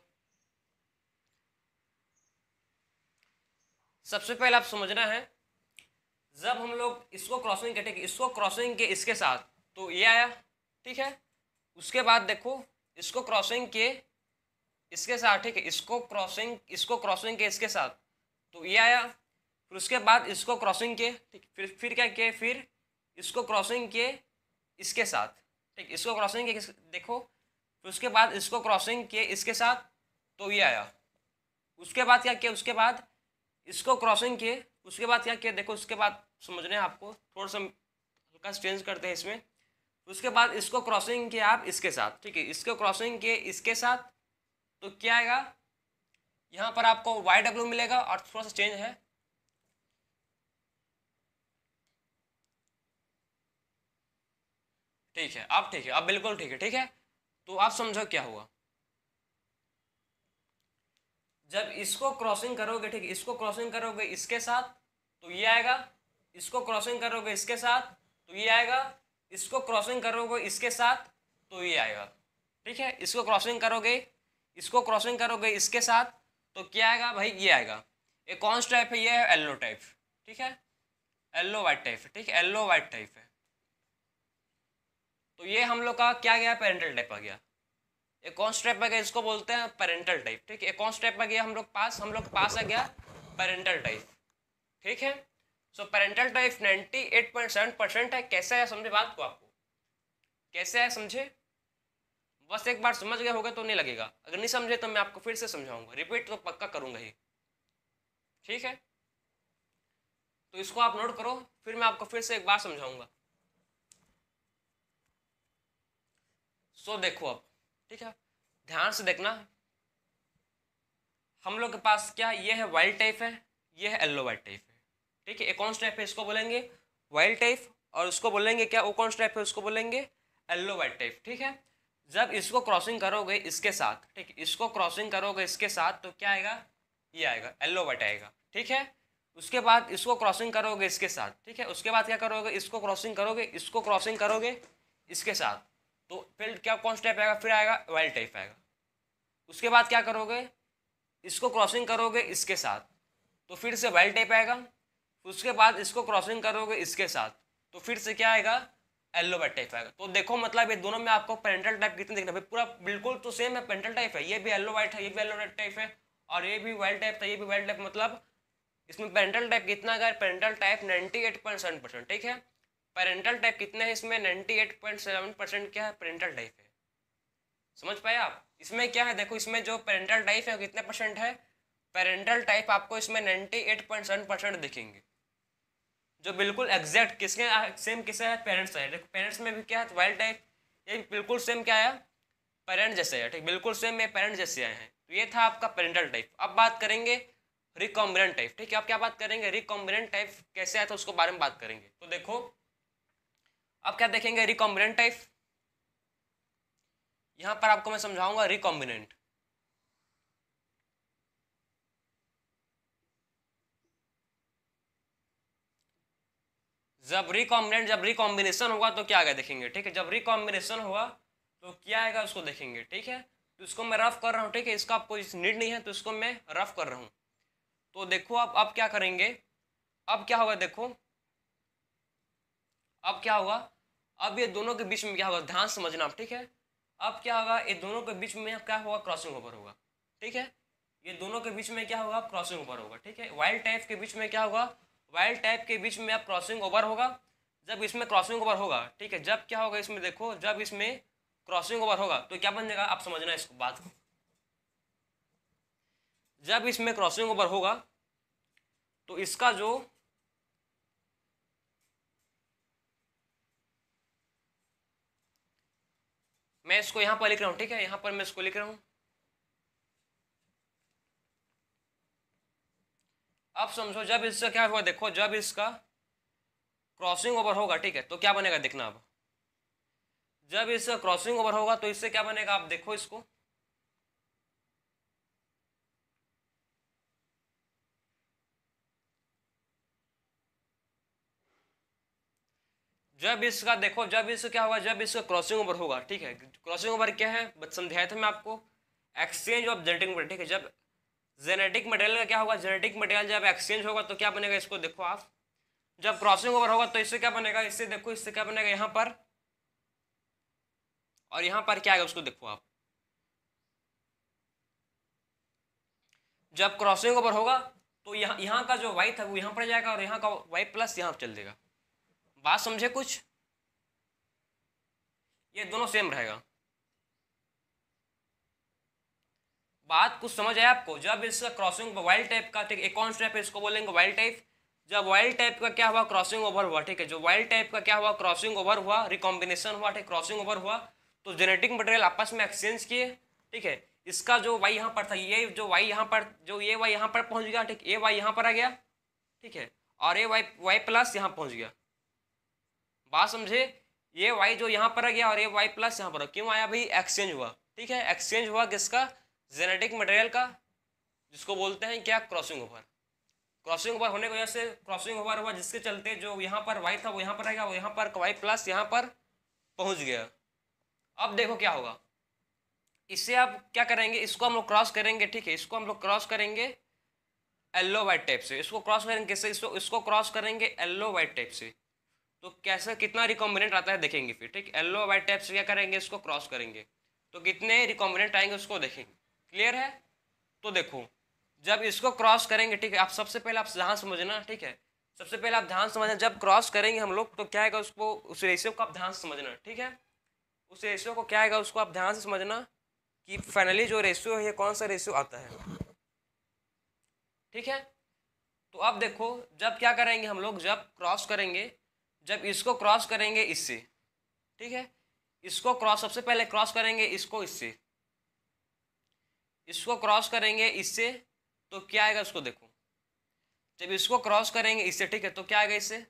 सबसे पहले आप समझना है, जब हम लोग इसको क्रॉसिंग करेंगे, इसको क्रॉसिंग के इसके साथ, तो ये आया, ठीक है। उसके बाद देखो इसको क्रॉसिंग के इसके साथ, ठीक है, इसको क्रॉसिंग के इसके साथ, तो ये आया। फिर फिर उसके बाद इसको क्रॉसिंग किए, ठीक, फिर क्या किए, फिर इसको क्रॉसिंग किए इसके साथ, ठीक, इसको क्रॉसिंग किए, देखो, फिर उसके बाद इसको क्रॉसिंग किए इसके साथ, तो ये आया। उसके बाद क्या किया, उसके बाद इसको क्रॉसिंग किए, उसके बाद क्या किया, देखो उसके बाद समझने हैं आपको, थोड़ा सा हल्का चेंज करते हैं इसमें। उसके बाद इसको क्रॉसिंग किया आप इसके साथ, ठीक है, इसको क्रॉसिंग किए इसके साथ, तो क्या आएगा, यहाँ पर आपको वाई डब्ल्यू मिलेगा, और थोड़ा सा चेंज है, ठीक है, अब ठीक है, अब बिल्कुल ठीक है, ठीक है। तो आप समझो क्या हुआ, जब इसको क्रॉसिंग करोगे, ठीक, इसको क्रॉसिंग करोगे इसके साथ, तो ये आएगा, इसको क्रॉसिंग करोगे इसके साथ, तो ये आएगा, इसको क्रॉसिंग करोगे इसके साथ, तो ये आएगा, ठीक है, इसको क्रॉसिंग करोगे, इसको क्रॉसिंग करोगे इसके साथ, तो क्या आएगा भाई, ये आएगा। एक कौन सा टाइप है, ये है येलो टाइप, ठीक है, येलो वाइट टाइप, ठीक है, येलो वाइट टाइप है। तो ये हम लोग का क्या गया, पेरेंटल टाइप आ गया। एक कौन सा टाइप आ गया, इसको बोलते हैं पेरेंटल टाइप, ठीक है, एक कौन सा टाइप आ गया हम लोग पास आ गया पेरेंटल टाइप, ठीक है। सो पेरेंटल टाइप 98.7% है। कैसे है समझे बात को, आपको कैसे है समझे, बस एक बार समझ गए होगा तो नहीं लगेगा, अगर नहीं समझे तो मैं आपको फिर से समझाऊंगा, रिपीट तो पक्का करूंगा ही, ठीक है। तो इसको आप नोट करो, फिर मैं आपको फिर से एक बार समझाऊंगा। सो देखो अब, ठीक है, ध्यान से देखना, हम लोग के पास क्या, ये है वाइल्ड टाइप है, ये है येलो वाइट टाइप है, ठीक है। एक कौन सा टाइप है, इसको बोलेंगे वाइल्ड टाइप, और उसको बोलेंगे क्या, वो कौन सा टाइप है, उसको बोलेंगे येलो वाइट टाइप, ठीक है। जब इसको क्रॉसिंग करोगे इसके साथ, ठीक, इसको क्रॉसिंग करोगे इसके साथ, तो क्या आएगा, ये आएगा, येलो वाइट आएगा, ठीक है। उसके बाद इसको क्रॉसिंग करोगे इसके साथ, ठीक है, उसके बाद क्या करोगे, इसको क्रॉसिंग करोगे, इसको क्रॉसिंग करोगे इसके साथ, तो फिर क्या कौन सा टाइप आएगा, फिर आएगा वाइल्ड टाइप आएगा। उसके बाद क्या करोगे, इसको क्रॉसिंग करोगे इसके साथ, तो फिर से वाइल्ड टाइप आएगा। उसके बाद इसको क्रॉसिंग करोगे इसके साथ, तो फिर से क्या आएगा, येलो वाइट टाइप आएगा। तो देखो मतलब ये दोनों में आपको पेरेंटल टाइप कितने देखना है, पूरा बिल्कुल तो सेम है, पेरेंटल टाइप है, ये भी येलो वाइट है, ये भी येलो वाइट टाइप है, और ये भी वाइल्ड टाइप था, ये भी वाइल्ड टाइप, मतलब इसमें पेरेंटल टाइप कितना है, पेरेंटल टाइप 98.7%, ठीक है। पेरेंटल टाइप कितने हैं इसमें, 98.7% क्या है, पेरेंटल टाइप है। समझ पाए आप, इसमें क्या है, देखो इसमें जो पेरेंटल टाइप है कितने परसेंट है, पेरेंटल टाइप आपको इसमें 98.7% दिखेंगे, जो बिल्कुल एग्जैक्ट किसके सेम किसे है, पेरेंट्स है। देखो पेरेंट्स में भी क्या है, वाइल्ड टाइप, ये बिल्कुल सेम क्या है, पेरेंट जैसे है, ठीक, बिल्कुल सेम ये पेरेंट जैसे आए हैं। तो ये था आपका पेरेंटल टाइप। अब बात करेंगे रिकॉम्बिनेंट टाइप, ठीक है, अब क्या बात करेंगे, रिकॉम्बिनेंट टाइप कैसे आया था उसको बारे में बात करेंगे। तो देखो अब क्या देखेंगे, रिकॉम्बिनेंट टाइप, यहां पर आपको मैं समझाऊंगा रिकॉम्बिनेंट। जब रिकॉम्बिनेशन होगा तो क्या आएगा देखेंगे, ठीक है, जब रिकॉम्बिनेशन होगा तो क्या आएगा उसको देखेंगे, ठीक है। तो इसको मैं रफ कर रहा हूँ, ठीक है, इसका आपको इस नीड नहीं है तो इसको मैं रफ कर रहा हूँ। तो देखो अब क्या करेंगे, अब क्या होगा, देखो अब क्या होगा, अब ये दोनों के बीच में क्या होगा, ध्यान समझना, ठीक है। अब क्या होगा, ये दोनों के बीच में क्या होगा, क्रॉसिंग ओवर होगा, ठीक है। ये दोनों के बीच में क्या होगा, क्रॉसिंग ओवर होगा, ठीक है। वाइल्ड टाइप के बीच में क्या होगा, वाइल्ड टाइप के बीच में अब क्रॉसिंग ओवर होगा। जब इसमें क्रॉसिंग ओवर होगा, ठीक है, जब क्या होगा इसमें, देखो जब इसमें क्रॉसिंग ओवर होगा तो क्या बन जाएगा, आप समझना इसको बात को। जब इसमें क्रॉसिंग ओवर होगा तो इसका जो मैं इसको यहां पर लिख रहा हूं, ठीक है, यहां पर मैं इसको लिख रहा हूं। अब समझो जब इसका क्या हुआ, देखो जब इसका क्रॉसिंग ओवर होगा, ठीक है, तो क्या बनेगा देखना। अब जब इसका क्रॉसिंग ओवर होगा तो इससे क्या बनेगा, आप देखो इसको, जब इसका देखो, जब इसका क्या होगा, जब इसका क्रॉसिंग ओवर होगा, ठीक है, क्रॉसिंग ओवर क्या है समझाया था मैं आपको, एक्सचेंज ऑफ जेनेटिक मटेरियल, ठीक है। जब जेनेटिक मटेरियल का क्या होगा, जेनेटिक मटेरियल जब एक्सचेंज होगा तो क्या बनेगा, इसको देखो आप, जब क्रॉसिंग ओवर होगा तो इससे क्या बनेगा, इससे देखो इससे क्या बनेगा यहाँ पर, और यहाँ पर क्या आएगा उसको देखो आप। जब क्रॉसिंग ओवर होगा तो यहाँ का जो y था वो यहाँ पर जाएगा और यहाँ का y प्लस यहाँ चल देगा। बात समझे कुछ? ये दोनों सेम रहेगा। बात कुछ समझ आया आपको? जब इसका क्रॉसिंग वाइल्ड टाइप का, ठीक, एक कौन सा टाइप है इसको बोलेंगे वाइल्ड टाइप। जब वाइल्ड टाइप का क्या हुआ, क्रॉसिंग ओवर हुआ, ठीक है, जो वाइल्ड टाइप का क्या हुआ, क्रॉसिंग ओवर हुआ, रिकॉम्बिनेशन हुआ, ठीक, क्रॉसिंग ओवर हुआ, तो जेनेटिक मटेरियल आपस में एक्सचेंज किए, ठीक है। इसका जो वाई यहाँ पर था, ये जो वाई यहाँ पर, जो ये वाई यहाँ पर पहुँच गया, ठीक, ए वाई यहाँ पर आ गया, ठीक है, और ये वाई प्लस यहाँ पहुँच गया। बात समझे? ये वाई जो यहाँ पर आ गया और ये वाई प्लस यहाँ पर क्यों आया भाई? एक्सचेंज हुआ, ठीक है, एक्सचेंज हुआ किसका? जेनेटिक मटेरियल का, जिसको बोलते हैं क्या? Crossing over. क्रॉसिंग ओवर होने की वजह से क्रॉसिंग ओवर हुआ, जिसके चलते जो यहाँ पर वाई था वो यहाँ पर आएगा, वो यहाँ पर वाई प्लस यहाँ पर पहुँच गया। अब देखो क्या होगा, इससे आप क्या करेंगे, इसको हम लोग क्रॉस करेंगे, ठीक है, इसको हम लोग क्रॉस करेंगे येलो वाइट टाइप से। इसको क्रॉस करेंगे किससे? इसको क्रॉस करेंगे येलो वाइट टाइप से। तो कैसे, कितना रिकॉम्बिनेंट आता है देखेंगे फिर, ठीक, येलो वाइट टाइप से क्या करेंगे, इसको क्रॉस करेंगे तो कितने रिकॉम्बिनेंट आएंगे उसको देखेंगे। क्लियर है? तो देखो जब इसको क्रॉस करेंगे, ठीक है, आप सबसे पहले आप ध्यान समझना, ठीक है, सबसे पहले आप ध्यान समझना, जब क्रॉस करेंगे हम लोग तो क्या आएगा, उसको, उस रेशियो को आप ध्यान से समझना, ठीक है, उस रेशियो को क्या आएगा उसको आप ध्यान से समझना कि फाइनली जो रेशियो है कौन सा रेशियो आता है, ठीक है। तो अब देखो जब क्या करेंगे हम लोग, जब क्रॉस करेंगे, जब इसको क्रॉस करेंगे इससे, ठीक है, इसको क्रॉस, सबसे पहले क्रॉस करेंगे इसको इससे, इसको क्रॉस करेंगे इससे, तो क्या आएगा उसको देखो, जब इसको क्रॉस करेंगे इससे, ठीक है, तो क्या आएगा इससे,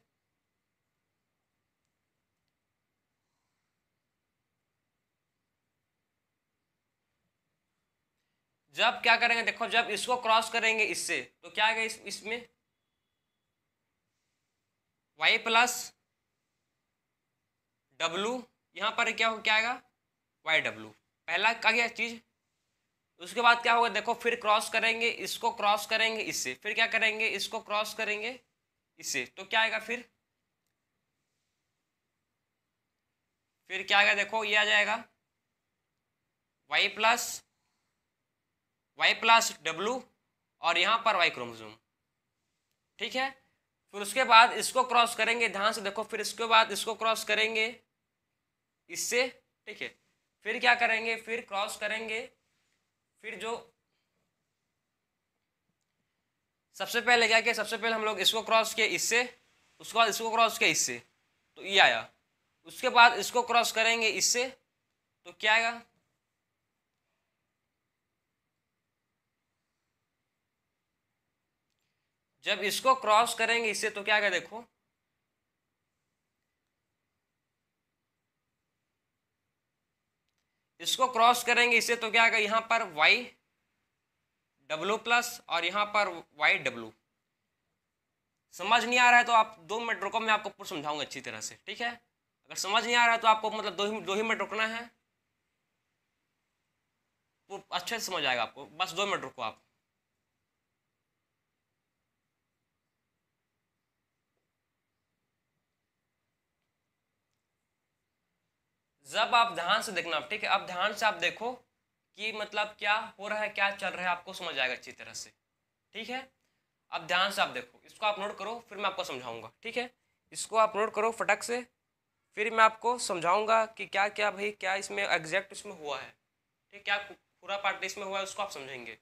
जब क्या करेंगे देखो, जब इसको क्रॉस करेंगे इससे तो क्या आएगा इसमें y प्लस डब्लू, यहाँ पर क्या आएगा वाई डब्लू, पहला का क्या चीज। उसके बाद क्या होगा देखो, फिर क्रॉस करेंगे इसको, क्रॉस करेंगे इससे, फिर क्या करेंगे इसको क्रॉस करेंगे इससे, तो क्या आएगा फिर क्या आएगा देखो, ये आ जाएगा वाई प्लस डब्लू और यहाँ पर वाई क्रोमोसोम, ठीक है। फिर उसके बाद इसको क्रॉस करेंगे, ध्यान से देखो, फिर इसके बाद इसको क्रॉस करेंगे इससे, ठीक है, फिर क्या करेंगे, फिर क्रॉस करेंगे, फिर जो सबसे पहले क्या किया, सबसे पहले हम लोग इसको क्रॉस किए इससे, उसके बाद इसको क्रॉस किया इससे, तो ये आया। उसके बाद इसको क्रॉस करेंगे इससे, तो क्या आएगा, जब इसको क्रॉस करेंगे इससे तो क्या आएगा देखो, इसको क्रॉस करेंगे इससे तो क्या आएगा, यहाँ पर वाई डब्लू प्लस और यहाँ पर वाई डब्लू। समझ नहीं आ रहा है तो आप 2 मिनट रुको, मैं आपको पूरा समझाऊंगा अच्छी तरह से, ठीक है। अगर समझ नहीं आ रहा है तो आपको मतलब दो ही मिनट रुकना है, अच्छे से समझ आएगा आपको, बस 2 मिनट रुको आप। जब आप ध्यान से देखना, ठीक है, अब ध्यान से आप देखो कि मतलब क्या हो रहा है, क्या चल रहा है, आपको समझ आएगा अच्छी तरह से, ठीक है। अब ध्यान से आप देखो, इसको आप नोट करो, फिर मैं आपको समझाऊंगा, ठीक है। इसको आप नोट करो फटक से, फिर मैं आपको समझाऊंगा कि क्या क्या भाई, क्या इसमें एग्जैक्ट इसमें हुआ है, ठीक, क्या पूरा पार्ट इसमें हुआ है उसको आप समझेंगे।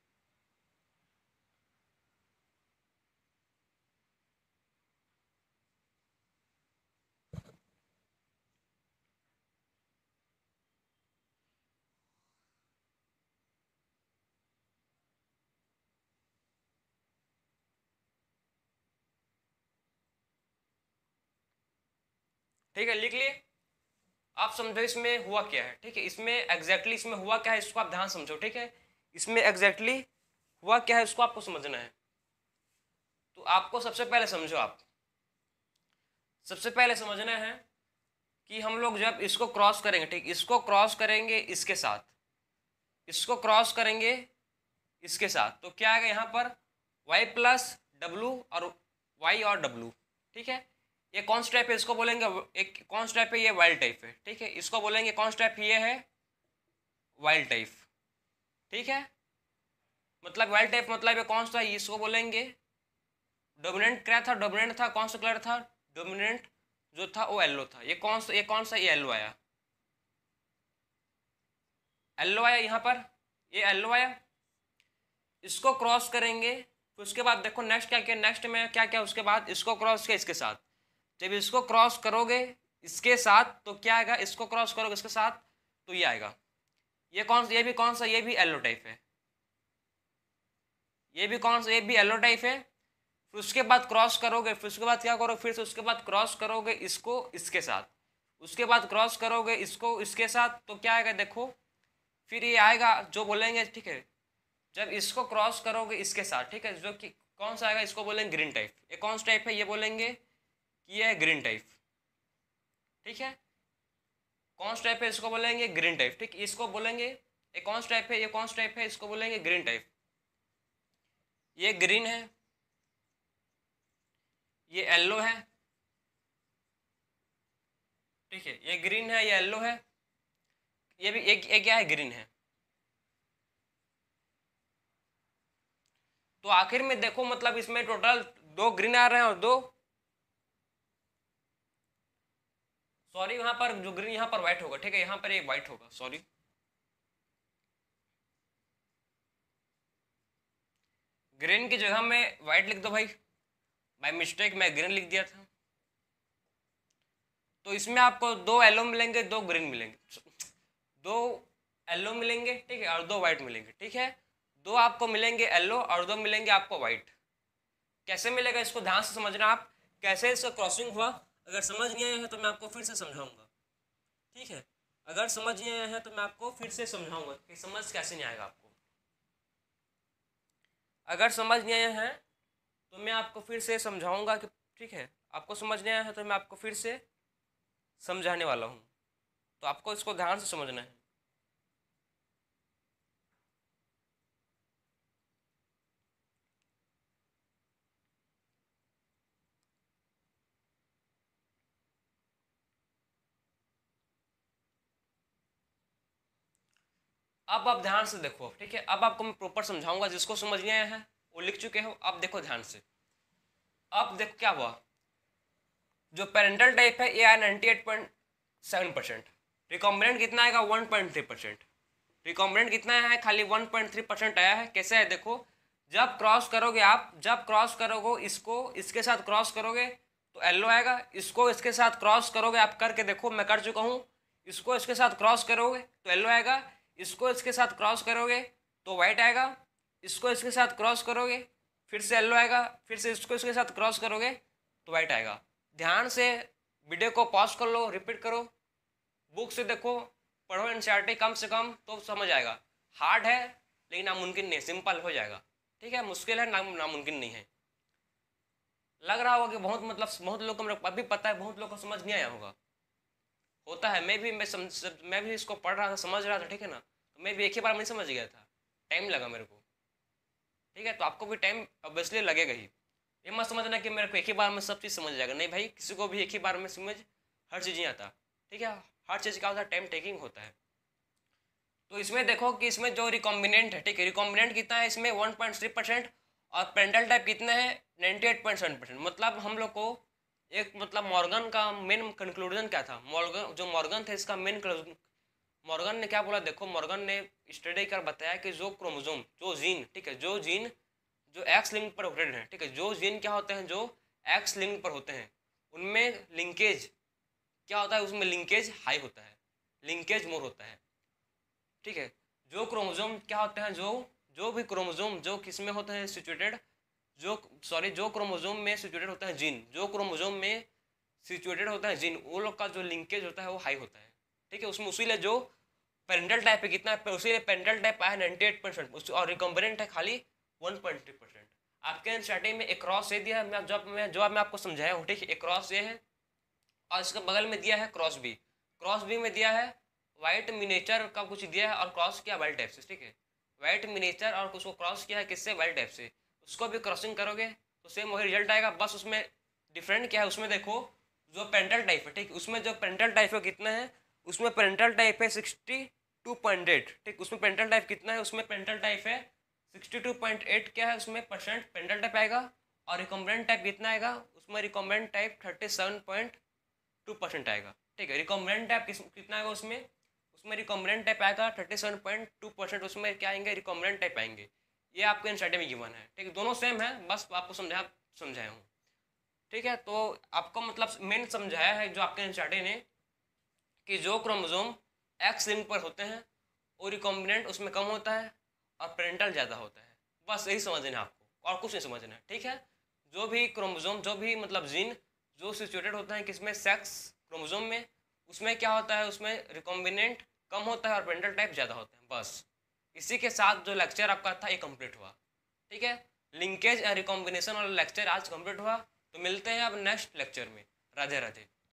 ठीक है, लिख लिए? आप समझो इसमें हुआ क्या है, ठीक है, इसमें एग्जैक्टली इसमें हुआ क्या है इसको आप ध्यान समझो, ठीक है, इसमें एग्जैक्टली हुआ क्या है उसको आपको समझना है। तो आपको सबसे पहले समझो, आप सबसे पहले समझना है कि हम लोग जब इसको क्रॉस करेंगे, ठीक, इसको क्रॉस करेंगे इसके साथ, इसको क्रॉस करेंगे इसके साथ, तो क्या आएगा यहाँ पर y प्लस डब्लू और y और w, ठीक है। ये कौन सा टाइप है इसको बोलेंगे, एक कौन सा टाइप है, ये वाइल्ड टाइप है, ठीक है, इसको बोलेंगे कौन सा टाइप, ये है वाइल्ड टाइप, ठीक है। मतलब वाइल्ड टाइप मतलब ये कौन सा है, इसको बोलेंगे डोमिनेंट क्या था, डोमिनेंट था कौन सा कलर था, डोमिनेंट जो था वो येलो था। ये कौन सा ये येलो आया, येलो आया यहाँ पर, ये येलो आया। इसको क्रॉस करेंगे फिर उसके बाद देखो नेक्स्ट क्या किया, नेक्स्ट में क्या क्या उसके बाद इसको क्रॉस किया इसके साथ। जब इसको क्रॉस करोगे इसके साथ तो क्या आएगा, इसको क्रॉस करोगे इसके साथ तो ये आएगा। ये भी कौन सा, ये भी येलो टाइप है, ये भी कौन सा, ये भी येलो टाइप है। फिर उसके बाद क्रॉस करोगे, फिर उसके बाद क्या करोगे, फिर से उसके बाद क्रॉस करोगे इसको इसके साथ, उसके बाद क्रॉस करोगे इसको इसके साथ तो क्या आएगा देखो, फिर ये आएगा जो बोलेंगे, ठीक है। जब इसको क्रॉस करोगे इसके साथ, ठीक है, जो कि कौन सा आएगा, इसको बोलेंगे ग्रीन टाइप। ये कौन सा टाइप है, ये बोलेंगे कि ये है ग्रीन टाइप, ठीक है। कौन सा टाइप है, इसको बोलेंगे ग्रीन टाइप, ठीक। इसको बोलेंगे ये कौन सा टाइप है, ये कौन सा टाइप है, इसको बोलेंगे ग्रीन टाइप। ये ग्रीन है, ये येलो है, ठीक है। ये ग्रीन है, ये येलो है, ये भी एक क्या है, ग्रीन है। तो आखिर में देखो मतलब इसमें टोटल 2 ग्रीन आ रहे हैं और 2, सॉरी यहाँ पर जो ग्रीन यहाँ पर व्हाइट होगा, ठीक है, यहाँ पर एक व्हाइट होगा, सॉरी। ग्रीन की जगह में व्हाइट लिख दो भाई, बाय मिस्टेक मैं ग्रीन लिख दिया था। तो इसमें आपको 2 येलो मिलेंगे, 2 ग्रीन मिलेंगे, 2 येलो मिलेंगे, ठीक है, और 2 व्हाइट मिलेंगे, ठीक है। 2 आपको मिलेंगे येलो और 2 मिलेंगे आपको व्हाइट। कैसे मिलेगा इसको ध्यान से समझना आप, कैसे इसका क्रॉसिंग हुआ। अगर समझ नहीं आया है तो मैं आपको फिर से समझाऊंगा, ठीक है। अगर समझ नहीं आया है तो मैं आपको फिर से समझाऊंगा कि समझ कैसे नहीं आएगा आपको। अगर समझ नहीं आया है तो मैं आपको फिर से समझाऊंगा कि, ठीक है, आपको समझ नहीं आया है तो मैं आपको फिर से समझाने वाला हूँ, तो आपको इसको ध्यान से समझना है। अब आप ध्यान से देखो, ठीक है। अब आपको मैं प्रॉपर समझाऊंगा, जिसको समझ नहीं आया है वो लिख चुके हो, अब देखो ध्यान से। अब देखो क्या हुआ, जो पेरेंटल टाइप है ये आया 98.7%, रिकॉम्बिनेंट कितना आएगा 1.3%। रिकॉम्बिनेंट कितना आया है, खाली 1.3% आया है। कैसे है देखो, जब क्रॉस करोगे आप, जब क्रॉस करोगे इसको इसके साथ क्रॉस करोगे तो येलो आएगा, इसको इसके साथ क्रॉस करोगे, आप करके देखो, मैं कर चुका हूँ। इसको इसके साथ क्रॉस करोगे तो येलो आएगा, इसको इसके साथ क्रॉस करोगे तो वाइट आएगा, इसको इसके साथ क्रॉस करोगे फिर से येलो आएगा, फिर से इसको इसके साथ क्रॉस करोगे तो वाइट आएगा। ध्यान से वीडियो को पॉज कर लो, रिपीट करो, बुक से देखो, पढ़ो एनसीईआरटी कम से कम तो समझ आएगा। हार्ड है लेकिन नामुमकिन नहीं, सिंपल हो जाएगा, ठीक है। मुश्किल है नामुमकिन नहीं है। लग रहा होगा कि बहुत मतलब बहुत लोग को मेरे अभी पता है, बहुत लोग को समझ नहीं आया होगा, होता है। मैं भी इसको पढ़ रहा था, समझ रहा था, ठीक है ना, तो मैं भी एक ही बार में नहीं समझ गया था, टाइम लगा मेरे को, ठीक है। तो आपको भी टाइम ऑब्वियसली लगेगा ही। ये मत समझना कि मेरे को एक ही बार में सब चीज़ समझ जाएगा, नहीं भाई, किसी को भी एक ही बार में समझ हर चीज़ नहीं आता, ठीक है। हर चीज़ का होता है, टाइम टेकिंग होता है। तो इसमें देखो कि इसमें जो रिकॉम्बिनेंट है, ठीक है, रिकॉम्बिनेंट कितना है इसमें 1.3%, और पेरेंटल टाइप कितना है 98.7%। मतलब हम लोग को एक मतलब मॉर्गन का मेन कंक्लूजन क्या था, मॉर्गन था इसका मेन, मॉर्गन ने क्या बोला देखो, मॉर्गन ने स्टडी कर बताया कि जो क्रोमोसोम, जो जीन, ठीक है, जो जीन जो एक्स लिंक पर ऑपरेटेड है, ठीक है, जो जीन क्या होते हैं, जो एक्स लिंक पर होते हैं उनमें लिंकेज क्या होता है, उसमें लिंकेज हाई होता है, लिंकेज मोर होता है, ठीक है। जो क्रोमोसोम क्या होते हैं, जो जो भी क्रोमोसोम जो किस में होते हैं सिचुएटेड, जो क्रोमोसोम में सिचुएटेड होता है जीन, जो क्रोमोसोम में सिचुएटेड होता है जीन, वो लोग का जो लिंकेज होता है वो हाई होता है, ठीक है। उसमें उसीलिए जो पेरेंटल टाइप है कितना है, उसीलिए पेरेंटल टाइप आया 98%, और रिकॉम्बिनेंट है खाली 1.3%। आपके एनसीईआरटी में एक क्रॉस ए दिया है, मैं आपको समझाया हूँ, ठीक है। एक क्रॉस ए है और इसके बगल में दिया है क्रॉस बी, क्रॉस बी में दिया है वाइट मिनेचर का कुछ दिया है और क्रॉस किया वाइल्ड टाइप से, ठीक है। वाइट मिनेचर और कुछ को क्रॉस किया है किससे, वाइल्ड टाइप से, उसको भी क्रॉसिंग करोगे तो सेम वही रिजल्ट आएगा। बस उसमें डिफरेंट क्या है, उसमें देखो जो पेरेंटल टाइप है, ठीक, उसमें जो पेरेंटल टाइप है कितना है, उसमें पेरेंटल टाइप है 62.8, ठीक। उसमें पेरेंटल टाइप कितना है, उसमें पेरेंटल टाइप है 62.8, क्या है उसमें परसेंट पेरेंटल टाइप आएगा, और रिकॉम्बिनेंट टाइप कितना आएगा, उसमें रिकॉम्बिनेंट टाइप 37.2% आएगा। ठीक है, रिकॉम्बिनेंट टाइप कितना आएगा उसमें, उसमें रिकॉम्बिनेंट टाइप आएगा 37.2%, उसमें क्या आएंगे, रिकॉम्बिनेंट टाइप आएंगे। ये आपको एनसीईआरटी में गिवन है। ठीक है, दोनों सेम है, बस आपको समझाया हूँ। ठीक है, तो आपको मतलब मेन समझाया है जो आपके एनसीईआरटी ने कि जो क्रोमोसोम एक्स लिंक पर होते हैं वो रिकॉम्बिनेंट उसमें कम होता है और पेरेंटल ज़्यादा होता है। बस यही समझना है आपको और कुछ नहीं समझना है। ठीक है, जो भी क्रोमोसोम, जो भी मतलब जीन जो सिचुएटेड होता है किसमें, सेक्स क्रोमोसोम में, उसमें क्या होता है, उसमें रिकॉम्बिनेंट कम होता है और पेरेंटल टाइप ज़्यादा होता है। बस इसी के साथ जो लेक्चर आपका था ये कंप्लीट हुआ। ठीक है, लिंकेज एंड रिकॉम्बिनेशन वाला लेक्चर आज कंप्लीट हुआ। तो मिलते हैं अब नेक्स्ट लेक्चर में। राधे राधे।